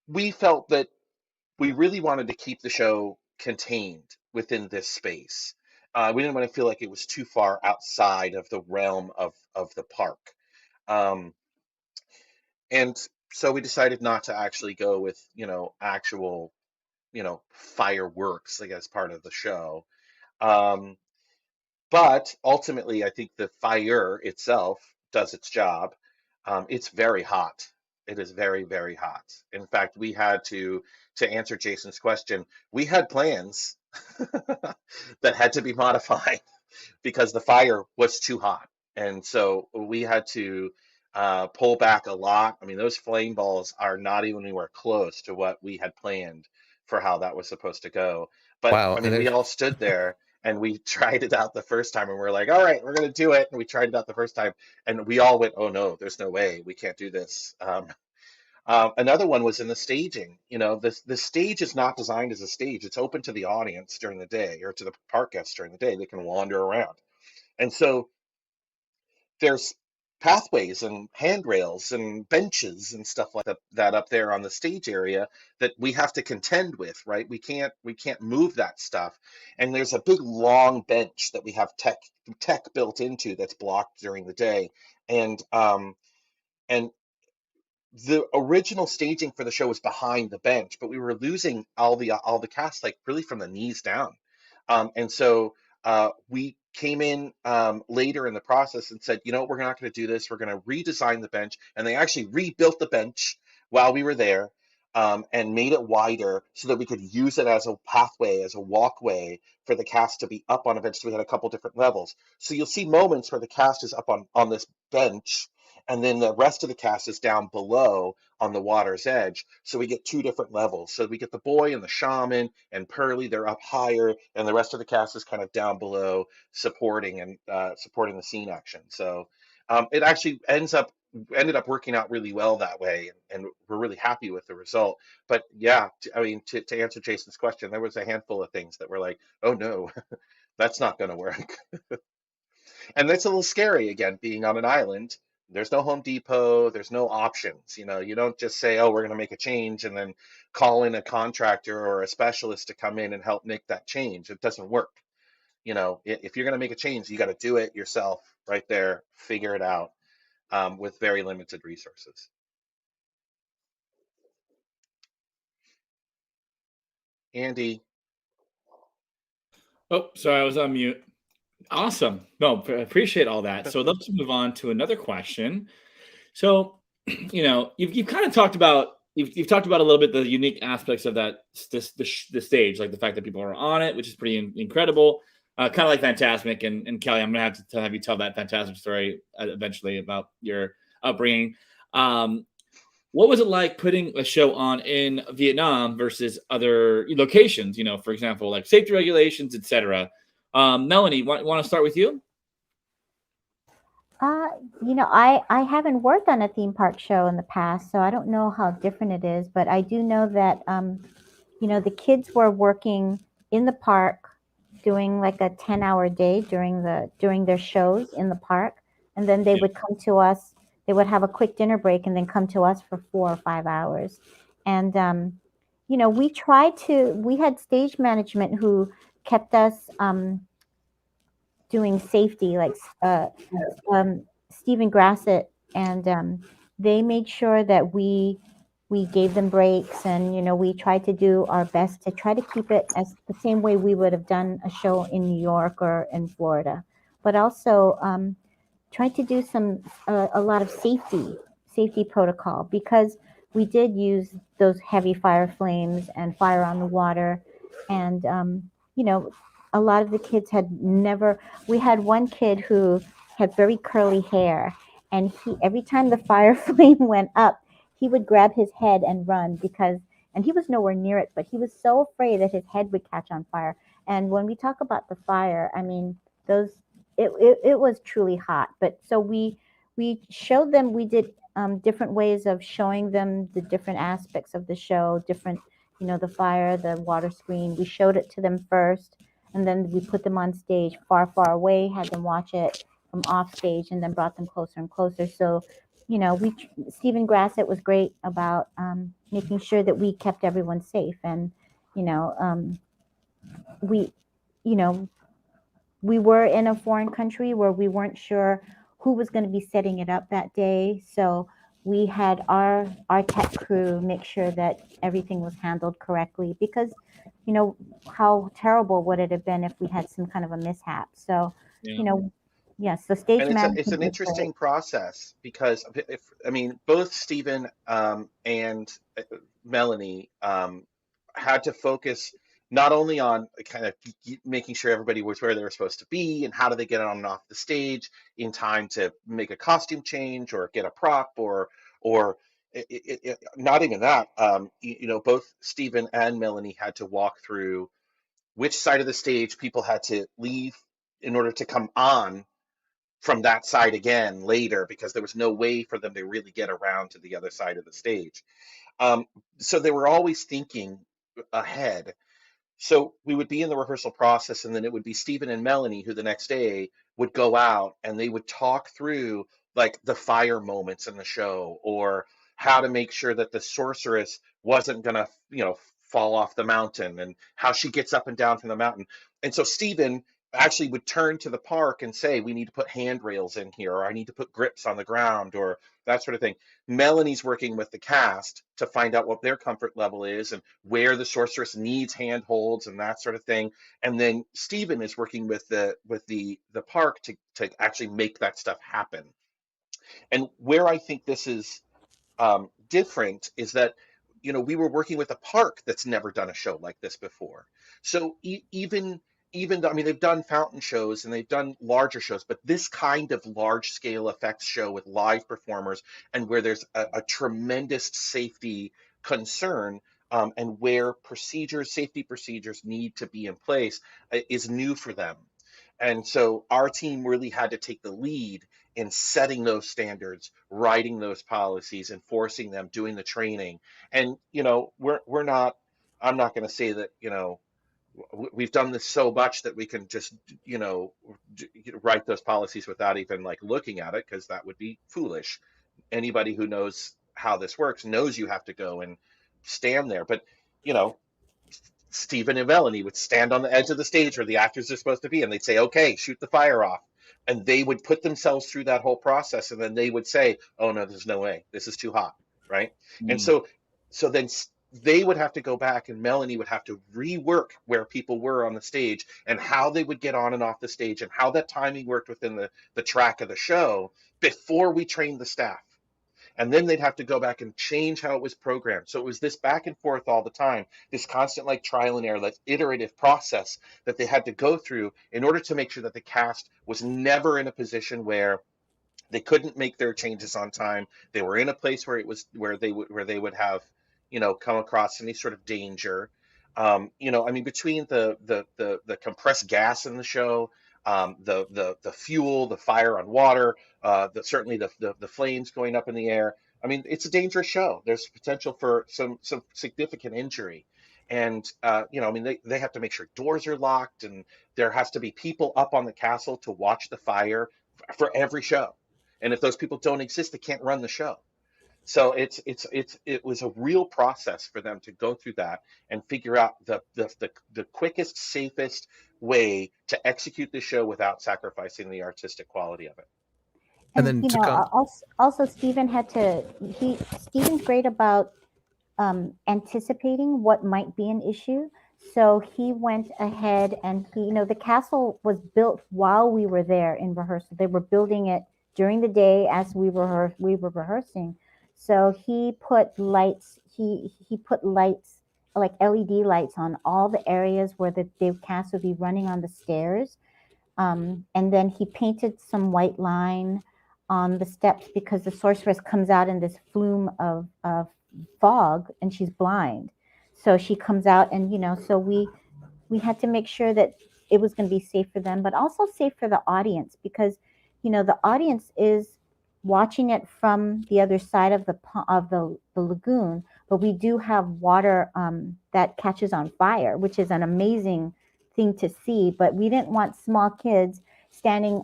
we felt that we really wanted to keep the show contained within this space. We didn't want to feel like it was too far outside of the realm of the park. Um, and so we decided not to actually go with, actual, fireworks, like as part of the show. Um, but ultimately, I think the fire itself does its job. It's very hot. It is very, very hot. In fact, we had to answer Jason's question, we had plans that had to be modified because the fire was too hot. And so we had to pull back a lot. I mean, those flame balls are not even anywhere close to what we had planned for how that was supposed to go. But Wow. I mean, we all stood there and we tried it out the first time and we're like, all right, we're going to do it. And we tried it out the first time and we all went, oh no, there's no way we can't do this. Another one was in the staging. The stage is not designed as a stage. It's open to the audience during the day or to the park guests during the day. They can wander around. And so there's pathways and handrails and benches and stuff like that up there on the stage area that we have to contend with, right? We can't move that stuff. And there's a big long bench that we have tech built into that's blocked during the day. And the original staging for the show was behind the bench, but we were losing all the cast like really from the knees down. And so we came in later in the process and said, we're not going to do this. We're going to redesign the bench. And they actually rebuilt the bench while we were there, and made it wider so that we could use it as a pathway, as a walkway for the cast to be up on a bench. So we had a couple different levels. So you'll see moments where the cast is up on this bench, and then the rest of the cast is down below on the water's edge. So we get two different levels. So we get the boy and the shaman and Pearly, they're up higher, and the rest of the cast is kind of down below supporting the scene action. So it actually ended up working out really well that way, and we're really happy with the result. But yeah, I mean, to answer Jason's question, there was a handful of things that were like, oh no, that's not going to work. And that's a little scary, again, being on an island. There's no Home Depot, there's no options. You don't just say, oh, we're going to make a change and then call in a contractor or a specialist to come in and help make that change. It doesn't work. If you're going to make a change, you got to do it yourself right there, figure it out, with very limited resources. Andy. Oh, sorry, I was on mute. Awesome. No, appreciate all that. So let's move on to another question. So, you've kind of talked about you've talked about a little bit the unique aspects of that the stage, like the fact that people are on it, which is pretty incredible. Kind of like Fantasmic and Kelly. I'm gonna have to have you tell that fantastic story eventually about your upbringing. What was it like putting a show on in Vietnam versus other locations? For example, like safety regulations, etc. Melanie, want to start with you? I haven't worked on a theme park show in the past, so I don't know how different it is, but I do know that, the kids were working in the park doing like a 10-hour day during their shows in the park. And then they would come to us, they would have a quick dinner break and then come to us for 4 or 5 hours. And, we had stage management who kept us, doing safety, like Stephen Grassett, and they made sure that we gave them breaks, and we tried to do our best to try to keep it as the same way we would have done a show in New York or in Florida, but also tried to do a lot of safety protocol, because we did use those heavy fire flames and fire on the water, and a lot of the kids had never. We had one kid who had very curly hair, and every time the fire flame went up, he would grab his head and run, and he was nowhere near it, but he was so afraid that his head would catch on fire. And when we talk about the fire, I mean, it was truly hot. But so we showed them. We did different ways of showing them the different aspects of the show, different, the fire, the water screen. We showed it to them first, and then we put them on stage far, far away, had them watch it from off stage, and then brought them closer and closer. So, Stephen Grassett was great about making sure that we kept everyone safe. And, we, you know, we were in a foreign country where we weren't sure who was going to be setting it up that day. So we had our tech crew make sure that everything was handled correctly, because, how terrible would it have been if we had some kind of a mishap? So, yes, the stage And management it's an was interesting great. process because both Stephen and Melanie had to focus not only on kind of making sure everybody was where they were supposed to be and how do they get on and off the stage in time to make a costume change or get a prop or not even that. Both Stephen and Melanie had to walk through which side of the stage people had to leave in order to come on from that side again later, because there was no way for them to really get around to the other side of the stage. Um, so they were always thinking ahead. So we would be in the rehearsal process, and then it would be Stephen and Melanie who the next day would go out and they would talk through like the fire moments in the show, or how to make sure that the sorceress wasn't gonna, fall off the mountain, and how she gets up and down from the mountain. And so Stephen actually would turn to the park and say, we need to put handrails in here, or I need to put grips on the ground, or that sort of thing. Melanie's working with the cast to find out what their comfort level is and where the sorceress needs handholds and that sort of thing. And then Stephen is working with the park to actually make that stuff happen. And where I think this is different is that we were working with a park that's never done a show like this before. So even though, I mean, they've done fountain shows and they've done larger shows, but this kind of large scale effects show with live performers and where there's a tremendous safety concern, and where safety procedures need to be in place, is new for them. And so our team really had to take the lead in setting those standards, writing those policies, enforcing them, doing the training. And we're not. I'm not going to say that we've done this so much that we can just write those policies without even like looking at it, because that would be foolish. Anybody who knows how this works knows you have to go and stand there. But you know, Stephen and Melanie would stand on the edge of the stage where the actors are supposed to be, and they'd say, "Okay, shoot the fire off." And they would put themselves through that whole process, and then they would say, "Oh no, there's no way. This is too hot." Right? And Mm. so then they would have to go back, and Melanie would have to rework where people were on the stage and how they would get on and off the stage and how that timing worked within the track of the show before we trained the staff. And then they'd have to go back and change how it was programmed. So it was this back and forth all the time, this constant like trial and error, that iterative process that they had to go through in order to make sure that the cast was never in a position where they couldn't make their changes on time. They were in a place where it was where they would have, come across any sort of danger. I mean, between the compressed gas in the show, the fuel, the fire on water, certainly the flames going up in the air. I mean, it's a dangerous show. There's potential for some significant injury. And I mean, they have to make sure doors are locked, and there has to be people up on the castle to watch the fire for every show. And if those people don't exist, they can't run the show. So it was a real process for them to go through that and figure out the quickest, safest way to execute the show without sacrificing the artistic quality of it. And then to come. Also Stephen Stephen's great about anticipating what might be an issue. So he went ahead and the castle was built while we were there in rehearsal. They were building it during the day as we were rehearsing. So he put lights. He put lights, like LED lights, on all the areas where the cast would be running on the stairs. And then he painted some white line on the steps because the sorceress comes out in this flume of fog, and she's blind. So she comes out, and so we had to make sure that it was going to be safe for them, but also safe for the audience, because the audience is watching it from the other side of the lagoon, but we do have water that catches on fire, which is an amazing thing to see. But we didn't want small kids standing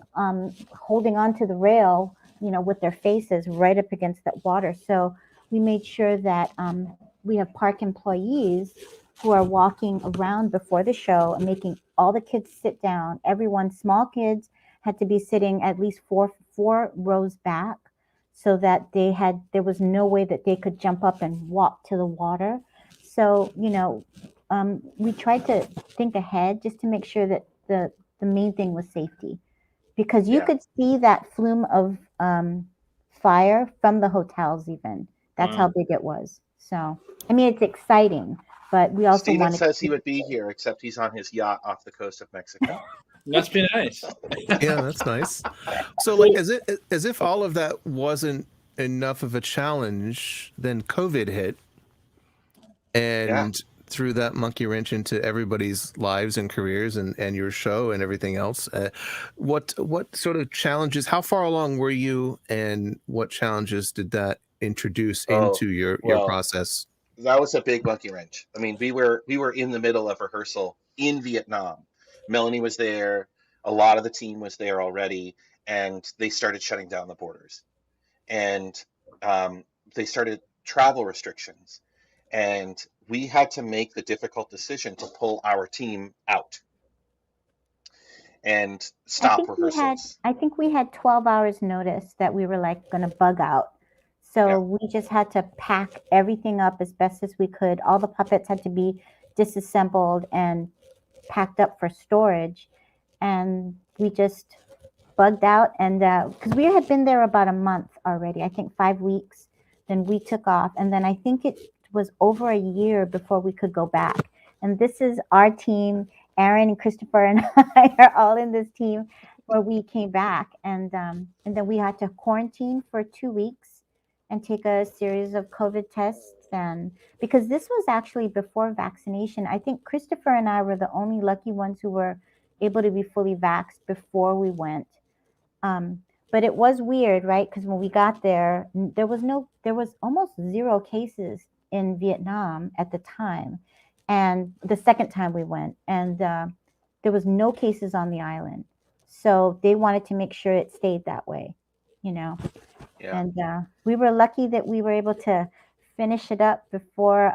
holding onto the rail, with their faces right up against that water. So we made sure that we have park employees who are walking around before the show and making all the kids sit down. Everyone, small kids, had to be sitting at least four rows back, so that there was no way that they could jump up and walk to the water. So we tried to think ahead just to make sure that the main thing was safety, because you could see that flume of fire from the hotels. Even that's how big it was. So I mean, it's exciting, but we also Steven says he would be here, except he's on his yacht off the coast of Mexico. Must be nice. Yeah, that's nice. So, like, as if all of that wasn't enough of a challenge, then COVID hit, and threw that monkey wrench into everybody's lives and careers, and your show and everything else. What sort of challenges? How far along were you, and what challenges did that introduce into your process? That was a big monkey wrench. I mean, we were in the middle of rehearsal in Vietnam. Melanie was there. A lot of the team was there already, and they started shutting down the borders, and they started travel restrictions, and we had to make the difficult decision to pull our team out and stop rehearsals. I think we had 12 hours notice that we were going to bug out. So we just had to pack everything up as best as we could. All the puppets had to be disassembled and packed up for storage. And we just bugged out. And because we had been there about a month already, I think 5 weeks, then we took off. And then I think it was over a year before we could go back. And this is our team. Aaron and Christopher and I are all in this team where we came back. And then we had to quarantine for 2 weeks and take a series of COVID tests. And because this was actually before vaccination, I think Christopher and I were the only lucky ones who were able to be fully vaxxed before we went. But it was weird, right? Because when we got there, there was almost 0 cases in Vietnam at the time. And the second time we went, and there was no cases on the island. So they wanted to make sure it stayed that way, Yeah. And we were lucky that we were able to finish it up before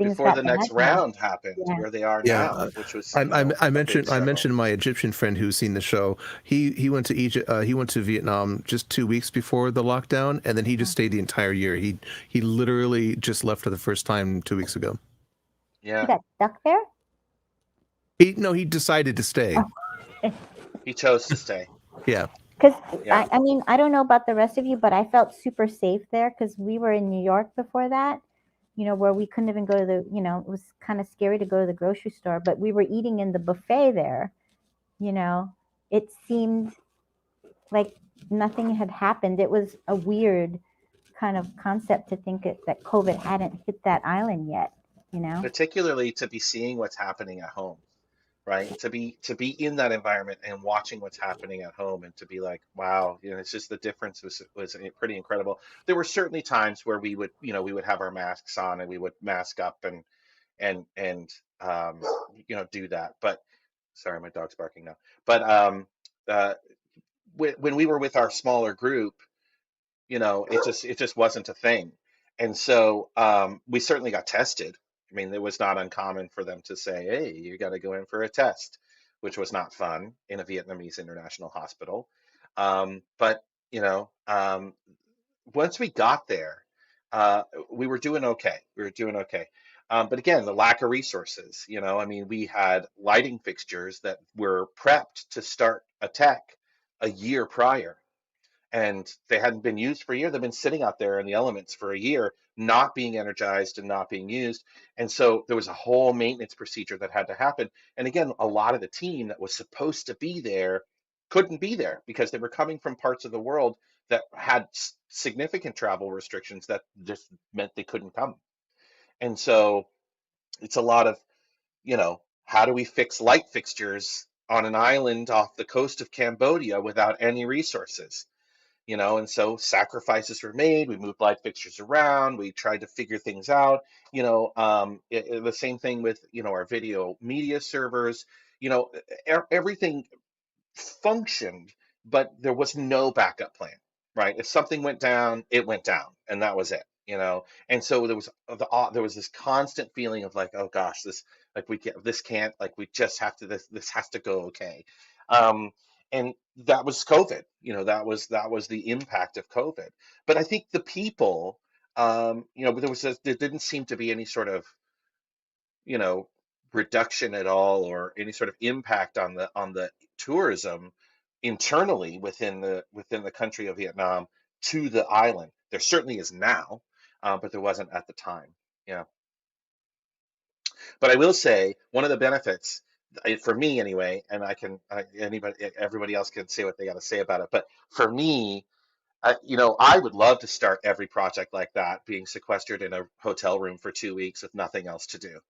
things before the got bad next now. round happened, Yeah. where they are Yeah, now, which was I, you know, I a big mentioned struggle. my Egyptian friend who's seen the show. He went to Egypt. He went to Vietnam just 2 weeks before the lockdown, and then he just stayed the entire year. He literally just left for the first time 2 weeks ago. He Yeah, got stuck there. He decided to stay. Oh. he chose to stay. Yeah. Because Yeah. I mean, I don't know about the rest of you, but I felt super safe there because we were in New York before that, you know, where we couldn't even go to the, you know, it was kind of scary to go to the grocery store, but we were eating in the buffet there, you know. It seemed like nothing had happened. It was a weird kind of concept to think that COVID hadn't hit that island yet, you know. Particularly to be seeing what's happening at home, right? To be in that environment and watching what's happening at home, and to be like, wow, you know, it's just the difference was pretty incredible. There were certainly times where we would, you know, we would have our masks on and we would mask up and you know, do that. But sorry, my dog's barking now. But uh, when we were with our smaller group, you know, it just wasn't a thing. And so we certainly got tested. I mean, it was not uncommon for them to say, hey, you got to go in for a test, which was not fun in a Vietnamese international hospital. But, you know, once we got there, we were doing okay. We were doing okay. But again, the lack of resources, you know, I mean, we had lighting fixtures that were prepped to start a tech a year prior, and they hadn't been used for a year. They've been sitting out there in the elements for a year, not being energized and not being used. And so there was a whole maintenance procedure that had to happen. And again, a lot of the team that was supposed to be there couldn't be there because they were coming from parts of the world that had significant travel restrictions that just meant they couldn't come. And so it's a lot of, you know, how do we fix light fixtures on an island off the coast of Cambodia without any resources? You know, and so sacrifices were made. We moved light fixtures around. We tried to figure things out. You know, the same thing with, you know, our video media servers. You know, everything functioned, but there was no backup plan, right? If something went down, it went down, and that was it, you know. And so there was this constant feeling of like, oh gosh, this can't, like, we just have to, this has to go okay. Um, and that was COVID, you know, that was the impact of COVID. But I think the people, you know, there didn't seem to be any sort of, you know, reduction at all, or any sort of impact on the tourism internally within the country of Vietnam to the island. There certainly is now, but there wasn't at the time. Yeah. But I will say one of the benefits, for me anyway, and everybody else can say what they got to say about it. But for me, you know, I would love to start every project like that, being sequestered in a hotel room for 2 weeks with nothing else to do.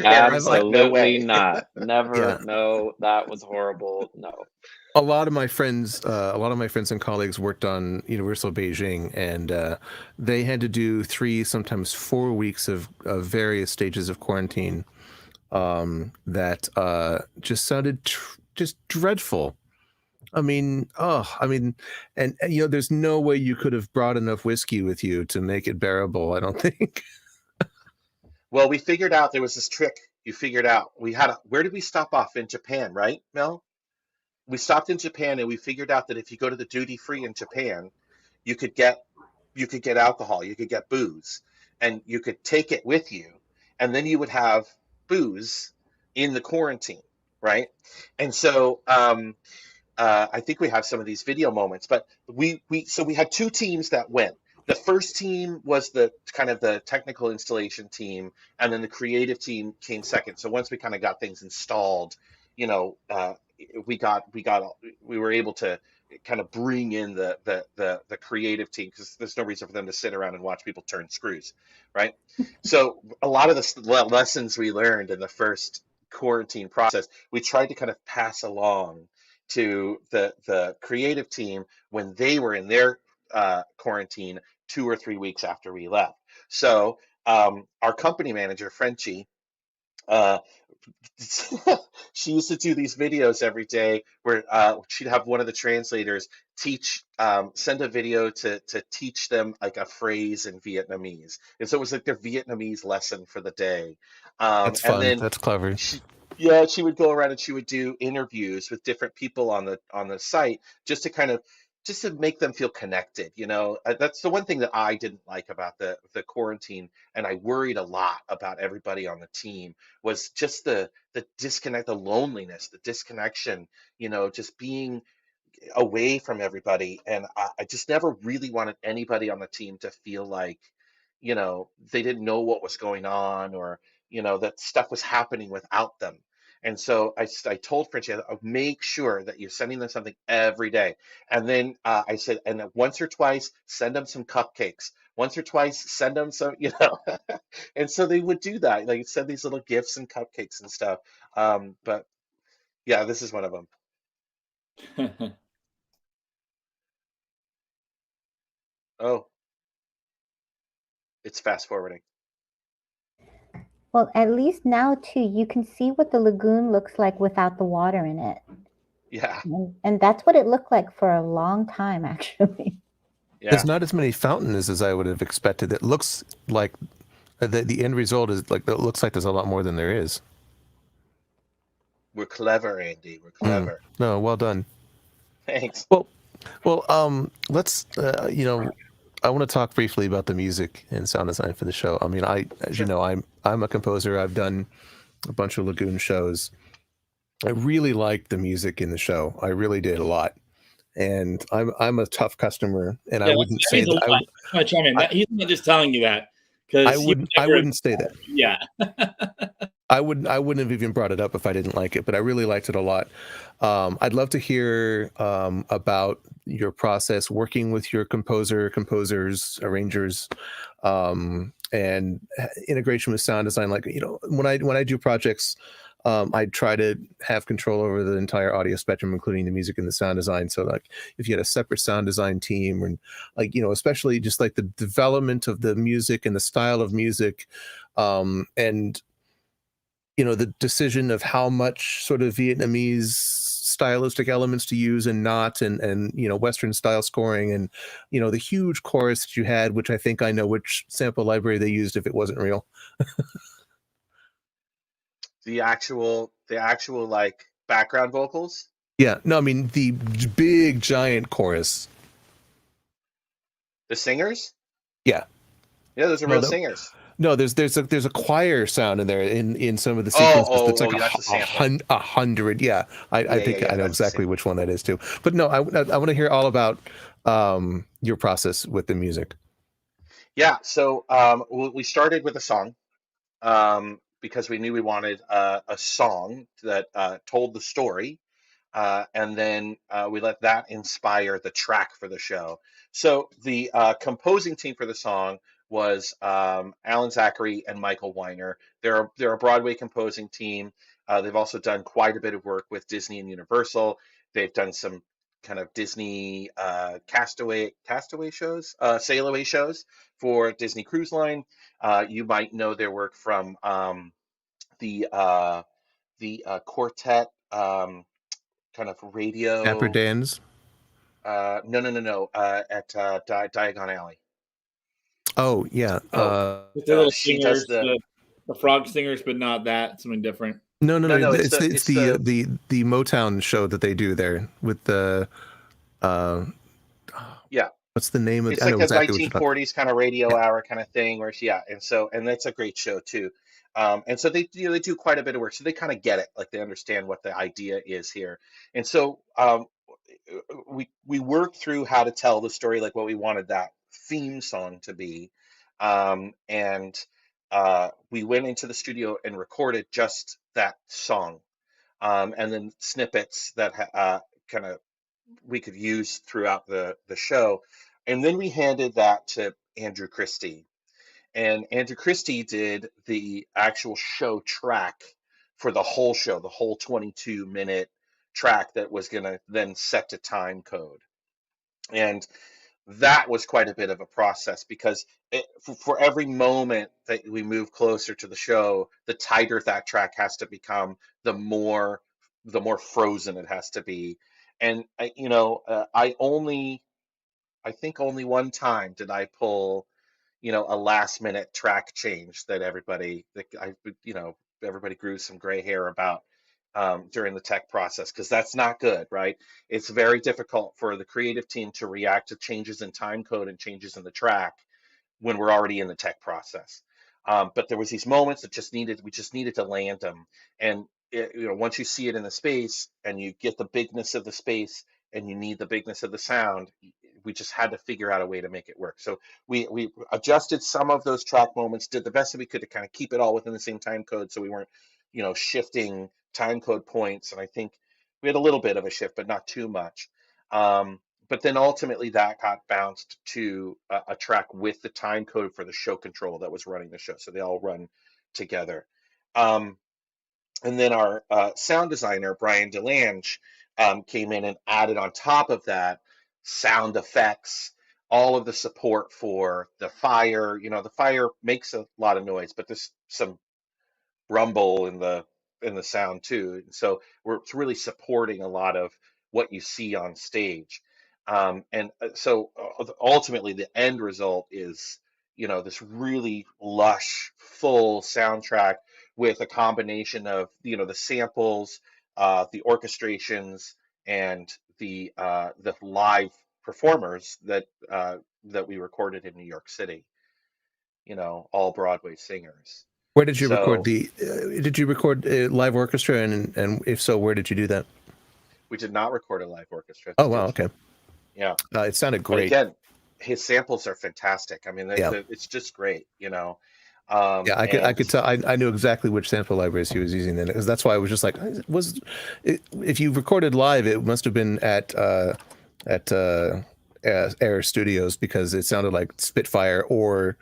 Aaron's like, no Absolutely way. not. Never. Yeah. No, that was horrible. No. A lot of my friends and colleagues worked on Universal Beijing, and they had to do 3, sometimes 4 weeks of various stages of quarantine that just sounded just dreadful. I mean, and you know, there's no way you could have brought enough whiskey with you to make it bearable, I don't think. Well, we figured out there was this trick. You figured out where did we stop off in Japan, right, Mel? We stopped in Japan, and we figured out that if you go to the duty free in Japan, you could get alcohol, you could get booze, and you could take it with you, and then you would have booze in the quarantine, right? And so I think we have some of these video moments, but we had 2 teams that went. The first team was the kind of the technical installation team, and then the creative team came second. So once we kind of got things installed, you know, we were able to kind of bring in the creative team, because there's no reason for them to sit around and watch people turn screws, right? So a lot of the lessons we learned in the first quarantine process, we tried to kind of pass along to the creative team when they were in their quarantine 2 or 3 weeks after we left. So our company manager, Frenchie, Uh, she used to do these videos every day where she'd have one of the translators send a video to teach them like a phrase in Vietnamese, and so it was like their Vietnamese lesson for the day. That's And fun. then That's clever. she would go around and she would do interviews with different people on the site just to just to make them feel connected. That's the one thing that I didn't like about the quarantine, and I worried a lot about everybody on the team, was just the disconnect, the loneliness, the disconnection, just being away from everybody. And I just never really wanted anybody on the team to feel like, they didn't know what was going on, or, that stuff was happening without them. And so I told Frenchie, make sure that you're sending them something every day. And then I said, and then once or twice, send them some cupcakes. Once or twice, send them some, and so they would do that. Like, send these little gifts and cupcakes and stuff. But yeah, this is one of them. Oh, it's fast forwarding. Well, at least now too, you can see what the lagoon looks like without the water in it. Yeah. And that's what it looked like for a long time, actually. Yeah. There's not as many fountains as I would have expected. It looks like the end result is like, it looks like there's a lot more than there is. We're clever, Andy. We're clever. No, well done. Thanks. Well, let's, I want to talk briefly about the music and sound design for the show. I mean, as you know, I'm a composer. I've done a bunch of Lagoon shows. I really liked the music in the show. I really did a lot. And I'm a tough customer, and I wouldn't say that. He's not just telling you that because I wouldn't say that. Yeah. I wouldn't have even brought it up if I didn't like it, but I really liked it a lot. I'd love to hear about your process working with your composers, arrangers, and integration with sound design. Like, when I do projects, I try to have control over the entire audio spectrum, including the music and the sound design. So, like, if you had a separate sound design team, and especially just like the development of the music and the style of music, and the decision of how much sort of Vietnamese stylistic elements to use and not, and Western style scoring, and the huge chorus that you had, which I think I know which sample library they used if it wasn't real. The actual like background vocals. Yeah, no, I mean the big giant chorus. The singers. Yeah, those are real singers. No, there's a choir sound in there in some of the sequences. That's like that's 100. Yeah, I think I know exactly which one that is too. But no, I want to hear all about your process with the music. Yeah, so we started with a song because we knew we wanted a song that told the story. And then we let that inspire the track for the show. So the composing team for the song was Alan Zachary and Michael Weiner. They're a Broadway composing team. They've also done quite a bit of work with Disney and Universal. They've done some kind of Disney castaway shows, sail away shows for Disney Cruise Line. You might know their work from the quartet. Kind of radio. Dapper Dans? No. At Diagon Alley. Oh yeah. With the little singers, the frog singers, but not that. Something different. No. It's the Motown show that they do there with the. Yeah. What's the name of? It's like the 1940s kind of radio hour kind of thing, where and that's a great show too. And so they do quite a bit of work, so they kind of get it, like they understand what the idea is here. And so we worked through how to tell the story, like what we wanted that theme song to be, and we went into the studio and recorded just that song, and then snippets that kind of we could use throughout the show, and then we handed that to Andrew Christie. And Andrew Christie did the actual show track for the whole show, the whole 22-minute track that was going to then set to time code. And that was quite a bit of a process because for every moment that we move closer to the show, the tighter that track has to become, the more frozen it has to be. And I think only one time did I pull, a last minute track change that everybody grew some gray hair about during the tech process, because that's not good, right? It's very difficult for the creative team to react to changes in time code and changes in the track when we're already in the tech process. But there was these moments that we just needed to land them. And once you see it in the space and you get the bigness of the space and you need the bigness of the sound, we just had to figure out a way to make it work. So we adjusted some of those track moments, did the best that we could to kind of keep it all within the same time code, so we weren't, shifting time code points. And I think we had a little bit of a shift, but not too much. But then ultimately that got bounced to a track with the time code for the show control that was running the show. So they all run together. And then our sound designer, Brian DeLange, came in and added on top of that sound effects, all of the support for the fire. The fire makes a lot of noise, but there's some rumble in the sound too. And so it's really supporting a lot of what you see on stage. So ultimately the end result is, this really lush, full soundtrack with a combination of, the samples, the orchestrations, and the live performers that we recorded in New York City, all Broadway singers. Where did you record So did you record a live orchestra, and if so, where did you do that? we did not record a live orchestra at Oh, wow. stage. Okay. Yeah. It sounded But great. again, his samples are fantastic. I mean, it's just great, Yeah, I could tell. I knew exactly which sample libraries he was using then, because that's why I was just like, if you recorded live, it must have been at Air Studios, because it sounded like Spitfire or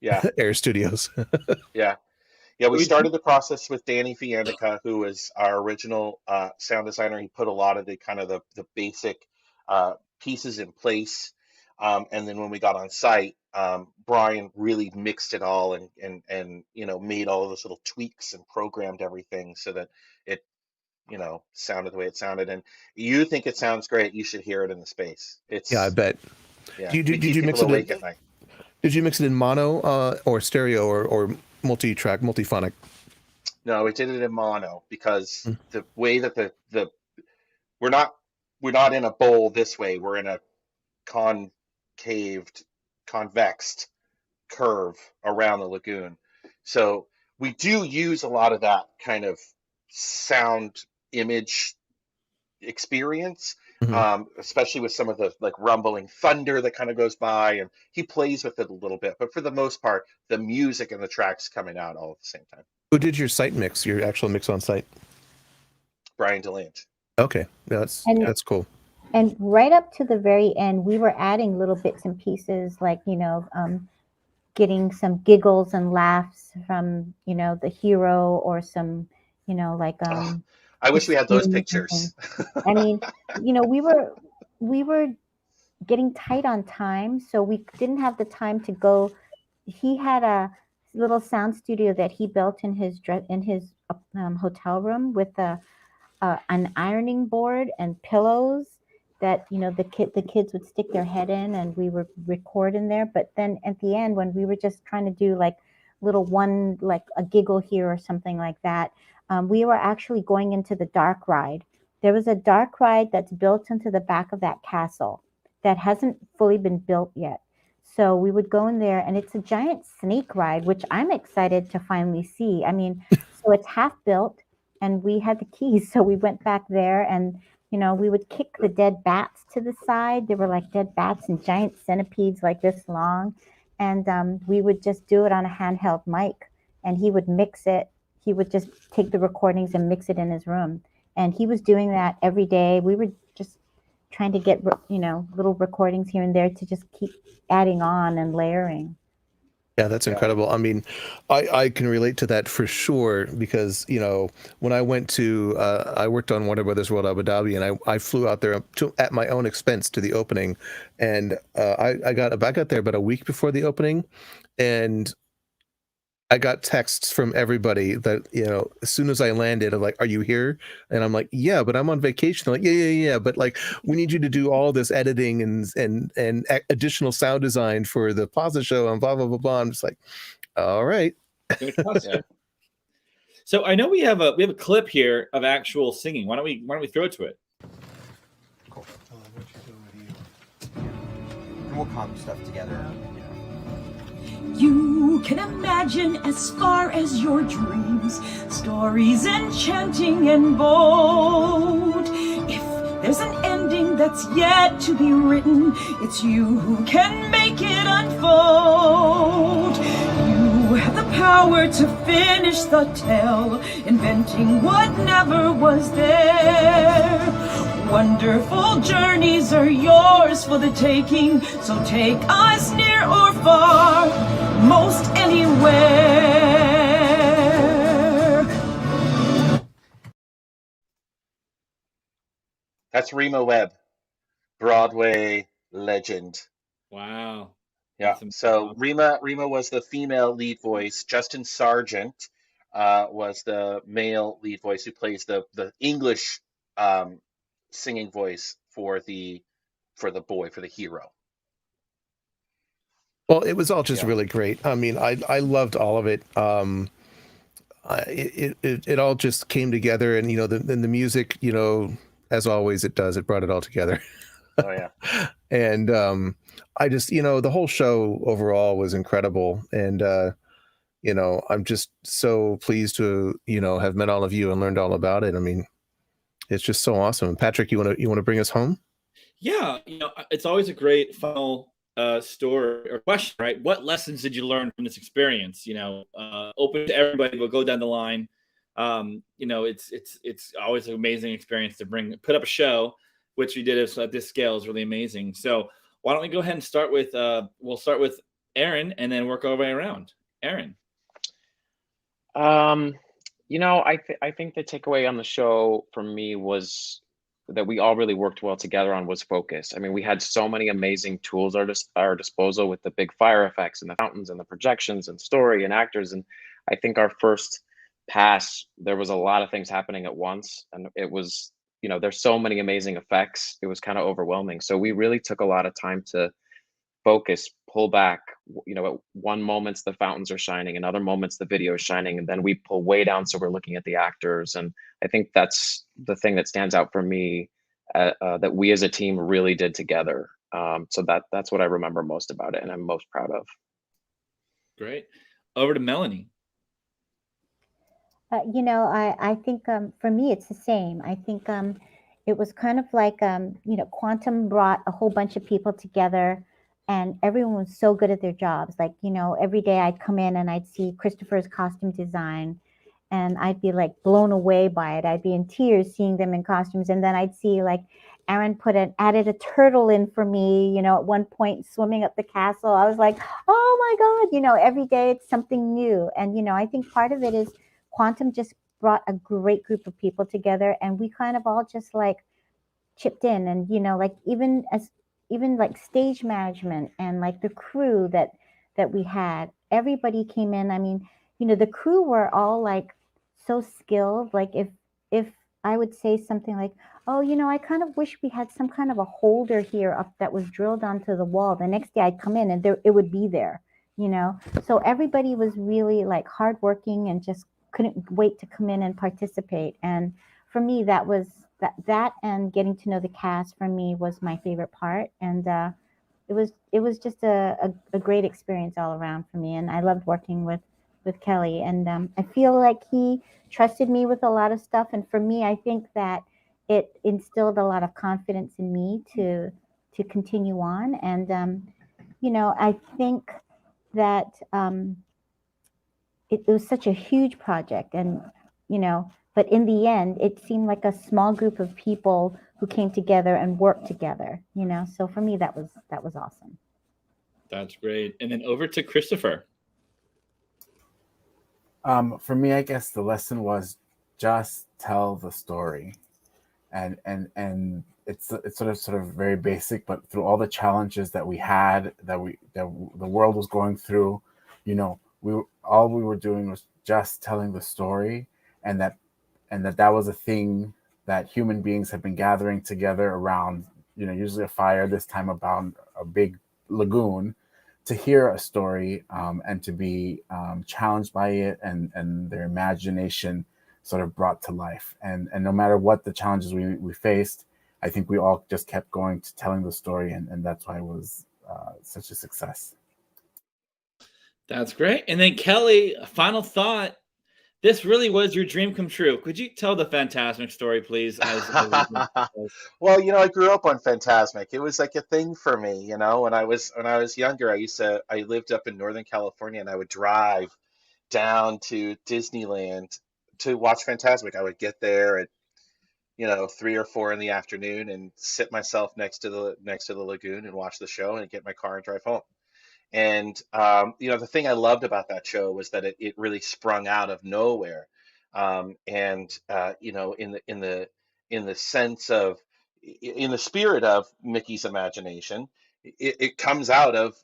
Yeah. Air Studios. Yeah. Yeah, we started the process with Danny Fiandica, who was our original sound designer. He put a lot of the kind of the basic pieces in place. And then when we got on site, Brian really mixed it all and made all of those little tweaks and programmed everything so that it, sounded the way it sounded. And you think it sounds great, you should hear it in the space. Yeah, I bet. Yeah, Did we keep you mix people it awake at night. Did you mix it in mono or stereo or multi-track, multiphonic? No, we did it in mono because the way that the we're not in a bowl this way. We're in a convexed curve around the lagoon. So we do use a lot of that kind of sound image experience, especially with some of the like rumbling thunder that kind of goes by, and he plays with it a little bit. But for the most part, the music and the tracks coming out all at the same time. Who did your site mix? Your actual mix on site? Brian DeLange. Okay, that's cool. And right up to the very end, we were adding little bits and pieces, like, getting some giggles and laughs from, the hero, or some, like, I wish we had those pictures. I mean, we were getting tight on time, so we didn't have the time to go. He had a little sound studio that he built in his hotel room with an ironing board and pillows that the kids would stick their head in, and we would record in there. But then at the end, when we were just trying to do like little one, like a giggle here or something like that, we were actually going into the dark ride. There was a dark ride that's built into the back of that castle that hasn't fully been built yet. So we would go in there, and it's a giant snake ride, which I'm excited to finally see. I mean, so it's half built, and we had the keys. So we went back there, and, we would kick the dead bats to the side. There were like dead bats and giant centipedes like this long. And we would just do it on a handheld mic, and he would mix it. He would just take the recordings and mix it in his room. And he was doing that every day. We were just trying to get, little recordings here and there to just keep adding on and layering. Yeah, that's incredible. I mean, I can relate to that for sure because, when I went to, I worked on Warner Brothers World Abu Dhabi, and I flew out there at my own expense to the opening. And I got there about a week before the opening, and I got texts from everybody that, as soon as I landed, I'm like, "Are you here?" And I'm like, "Yeah, but I'm on vacation." They're like, "Yeah. But like, we need you to do all this editing and additional sound design for the Plaza show and blah, blah, blah, blah." I'm just like, all right. Yeah. So I know we have a clip here of actual singing. Why don't we throw it to it? Cool. And we'll calm stuff together. You can imagine as far as your dreams, stories enchanting and bold. If there's an ending that's yet to be written, it's you who can make it unfold. You have the power to finish the tale, inventing what never was there. Wonderful journeys are yours for the taking, so take us near or far, most anywhere. That's Rima Webb, Broadway legend. Wow. Yeah. So Rima was the female lead voice. Justin Sargent was the male lead voice who plays the English singing voice for the hero. Well, it was all just really great. I mean, I loved all of it. It all just came together, and the music, as always, it brought it all together. Oh yeah. And I just, the whole show overall was incredible, and I'm just so pleased to have met all of you and learned all about it. I mean, it's just so awesome. Patrick, you want to bring us home? Yeah, it's always a great final story or question, right? What lessons did you learn from this experience? Open to everybody, but go down the line. It's always an amazing experience to put up a show, which we did at this scale is really amazing. So why don't we go ahead and start with we'll start with Aaron and then work our way around. Aaron. I think the takeaway on the show for me was that we all really worked well together on was focus. I mean, we had so many amazing tools at our disposal with the big fire effects and the fountains and the projections and story and actors. And I think our first pass, there was a lot of things happening at once. And it was, there's so many amazing effects. It was kind of overwhelming. So we really took a lot of time to focus, pull back. At one moments the fountains are shining, and other moments the video is shining, and then we pull way down so we're looking at the actors. And I think that's the thing that stands out for me that we as a team really did together. So that's what I remember most about it, and I'm most proud of. Great. Over to Melanie. I think for me it's the same. I think it was kind of like Quantum brought a whole bunch of people together, and everyone was so good at their jobs. Like, every day I'd come in and I'd see Christopher's costume design, and I'd be like blown away by it. I'd be in tears seeing them in costumes. And then I'd see like Aaron added a turtle in for me, at one point swimming up the castle. I was like, oh my God, every day it's something new. And, I think part of it is Quantum just brought a great group of people together, and we kind of all just like chipped in. And, like even like stage management and like the crew that we had, everybody came in. I mean, the crew were all like so skilled. Like if I would say something like, oh, I kind of wish we had some kind of a holder here up that was drilled onto the wall. The next day I'd come in and it would be there, So everybody was really like hardworking and just couldn't wait to come in and participate. And for me, that was that and getting to know the cast for me was my favorite part. And it was just a great experience all around for me. And I loved working with Kelly. And I feel like he trusted me with a lot of stuff. And for me, I think that it instilled a lot of confidence in me to continue on. And, I think that it was such a huge project. And, but in the end, it seemed like a small group of people who came together and worked together, So for me, that was awesome. That's great. And then over to Christopher. For me, I guess the lesson was just tell the story, and it's sort of very basic, but through all the challenges that we had, that the world was going through, all we were doing was just telling the story, and that was a thing that human beings have been gathering together around, usually a fire, this time about a big lagoon, to hear a story, and to be challenged by it, and their imagination sort of brought to life. And no matter what the challenges we faced, I think we all just kept going to telling the story, and that's why it was such a success. That's great. And then Kelly, a final thought. This really was your dream come true. Could you tell the Fantasmic story, please? Well, I grew up on Fantasmic. It was like a thing for me, when I was younger, I lived up in Northern California, and I would drive down to Disneyland to watch Fantasmic. I would get there at 3 or 4 in the afternoon and sit myself next to the lagoon and watch the show and get my car and drive home. And the thing I loved about that show was that it really sprung out of nowhere. And in the sense of, in the spirit of Mickey's imagination, it comes out of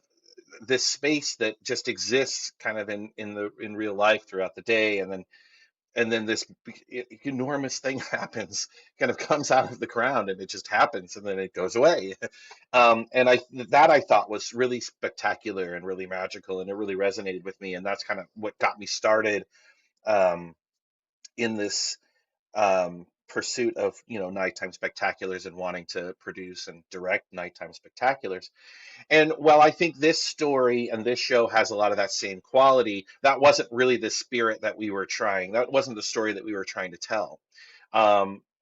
this space that just exists kind of in real life throughout the day, and then this enormous thing happens, kind of comes out of the ground, and it just happens, and then it goes away. And I thought was really spectacular and really magical, and it really resonated with me, and that's kind of what got me started um, in this pursuit of nighttime spectaculars, and wanting to produce and direct nighttime spectaculars. And while I think this story and this show has a lot of that same quality, that wasn't really the spirit that we were trying. That wasn't the story that we were trying to tell.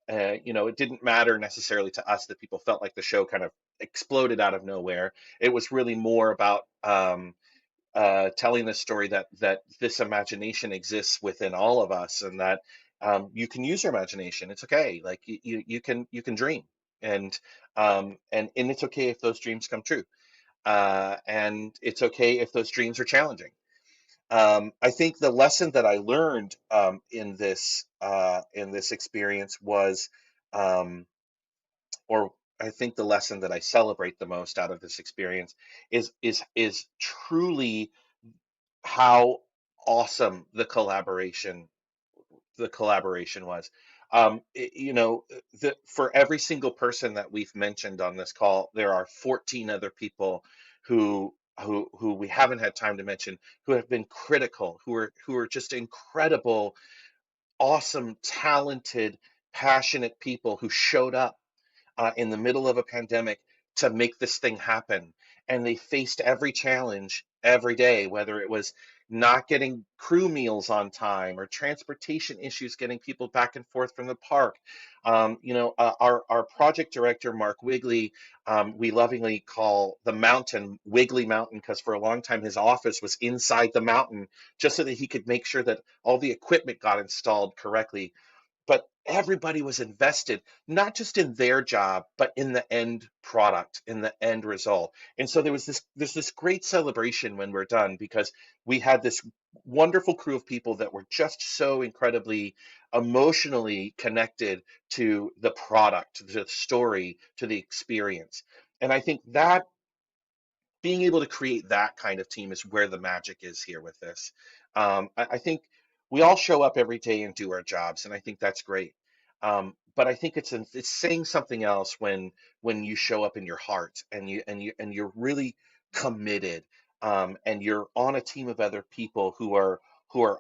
It didn't matter necessarily to us that people felt like the show kind of exploded out of nowhere. It was really more about telling the story that this imagination exists within all of us, and that you can use your imagination. It's okay. Like you can dream, and it's okay if those dreams come true. And it's okay if those dreams are challenging. I think the lesson that I learned in this experience was, or I think the lesson that I celebrate the most out of this experience is truly how awesome the collaboration was. For every single person that we've mentioned on this call, there are 14 other people who we haven't had time to mention, who have been critical, who are just incredible, awesome, talented, passionate people who showed up in the middle of a pandemic to make this thing happen. And they faced every challenge every day, whether it was not getting crew meals on time, or transportation issues getting people back and forth from the park. Our project director, Mark Wigley, we lovingly call the mountain Wiggly Mountain, because for a long time his office was inside the mountain, just so that he could make sure that all the equipment got installed correctly. But everybody was invested, not just in their job, but in the end product, in the end result. And so there's this great celebration when we're done, because we had this wonderful crew of people that were just so incredibly emotionally connected to the product, to the story, to the experience. And I think that being able to create that kind of team is where the magic is here with this. I think we all show up every day and do our jobs, and I think that's great. But I think it's saying something else when you show up in your heart, and you're really committed, and you're on a team of other people who are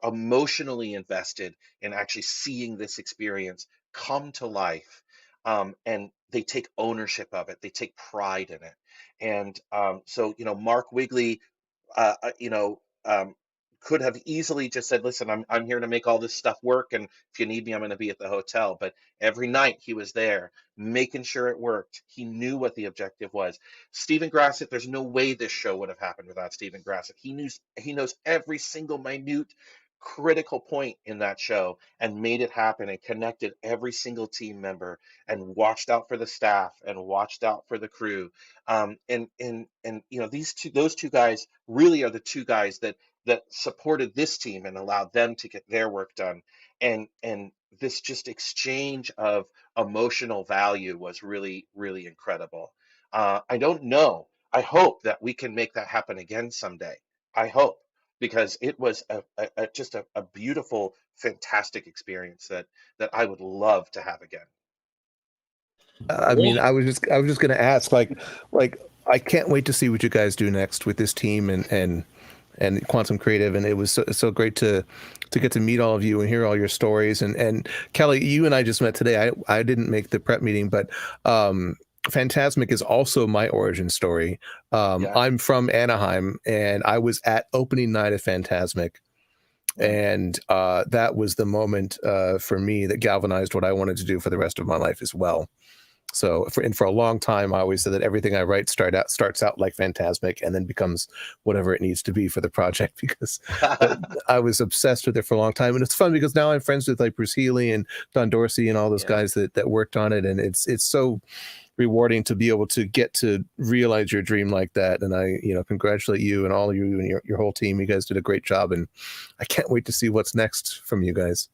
emotionally invested in actually seeing this experience come to life, and they take ownership of it, they take pride in it. And so, Mark Wigley, uh, uh, you know, um, could have easily just said, "Listen, I'm here to make all this stuff work, and if you need me, I'm going to be at the hotel." But every night he was there, making sure it worked. He knew what the objective was. Stephen Grassett, there's no way this show would have happened without Stephen Grassett. He knows every single minute critical point in that show and made it happen and connected every single team member and watched out for the staff and watched out for the crew. And you know, those two guys really are the two guys that supported this team and allowed them to get their work done. And this just exchange of emotional value was really, really incredible. I don't know. I hope that we can make that happen again someday. I hope, because it was just a beautiful, fantastic experience that I would love to have again. I mean, I was just going to ask, like I can't wait to see what you guys do next with this team and Quantum Creative, and it was so great to get to meet all of you and hear all your stories. And Kelly, you and I just met today. I didn't make the prep meeting, but Phantasmic is also my origin story. I'm from Anaheim, and I was at opening night of Phantasmic, and that was the moment for me that galvanized what I wanted to do for the rest of my life as well. So for a long time, I always said that everything I write starts out like Phantasmic and then becomes whatever it needs to be for the project, because I was obsessed with it for a long time. And it's fun because now I'm friends with like Bruce Healy and Don Dorsey and all those guys that worked on it. And it's so rewarding to be able to get to realize your dream like that. And I, congratulate you and all of you and your whole team. You guys did a great job, and I can't wait to see what's next from you guys.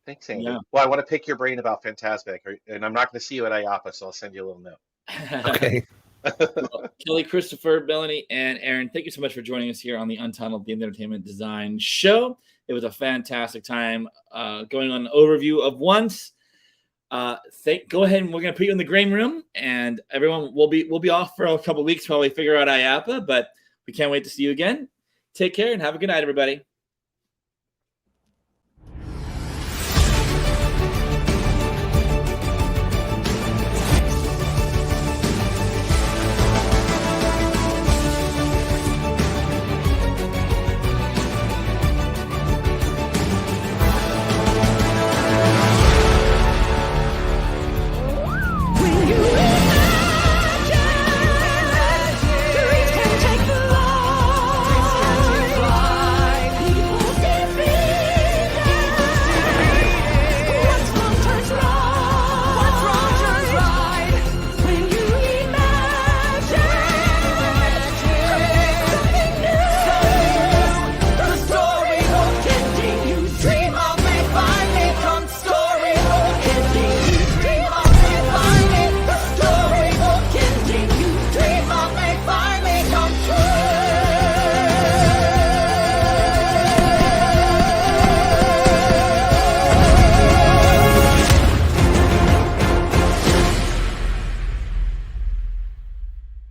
Thanks, Andy. Yeah. Well, I want to pick your brain about Phantasmic, and I'm not going to see you at IAPA, so I'll send you a little note. Okay. Well, Kelly, Christopher, Melanie, and Aaron, thank you so much for joining us here on the Untitled Themed Entertainment Design Show. It was a fantastic time going on an overview of once. Go ahead, and we're going to put you in the green room, and everyone will be off for a couple of weeks while we figure out IAPA, but we can't wait to see you again. Take care and have a good night, everybody.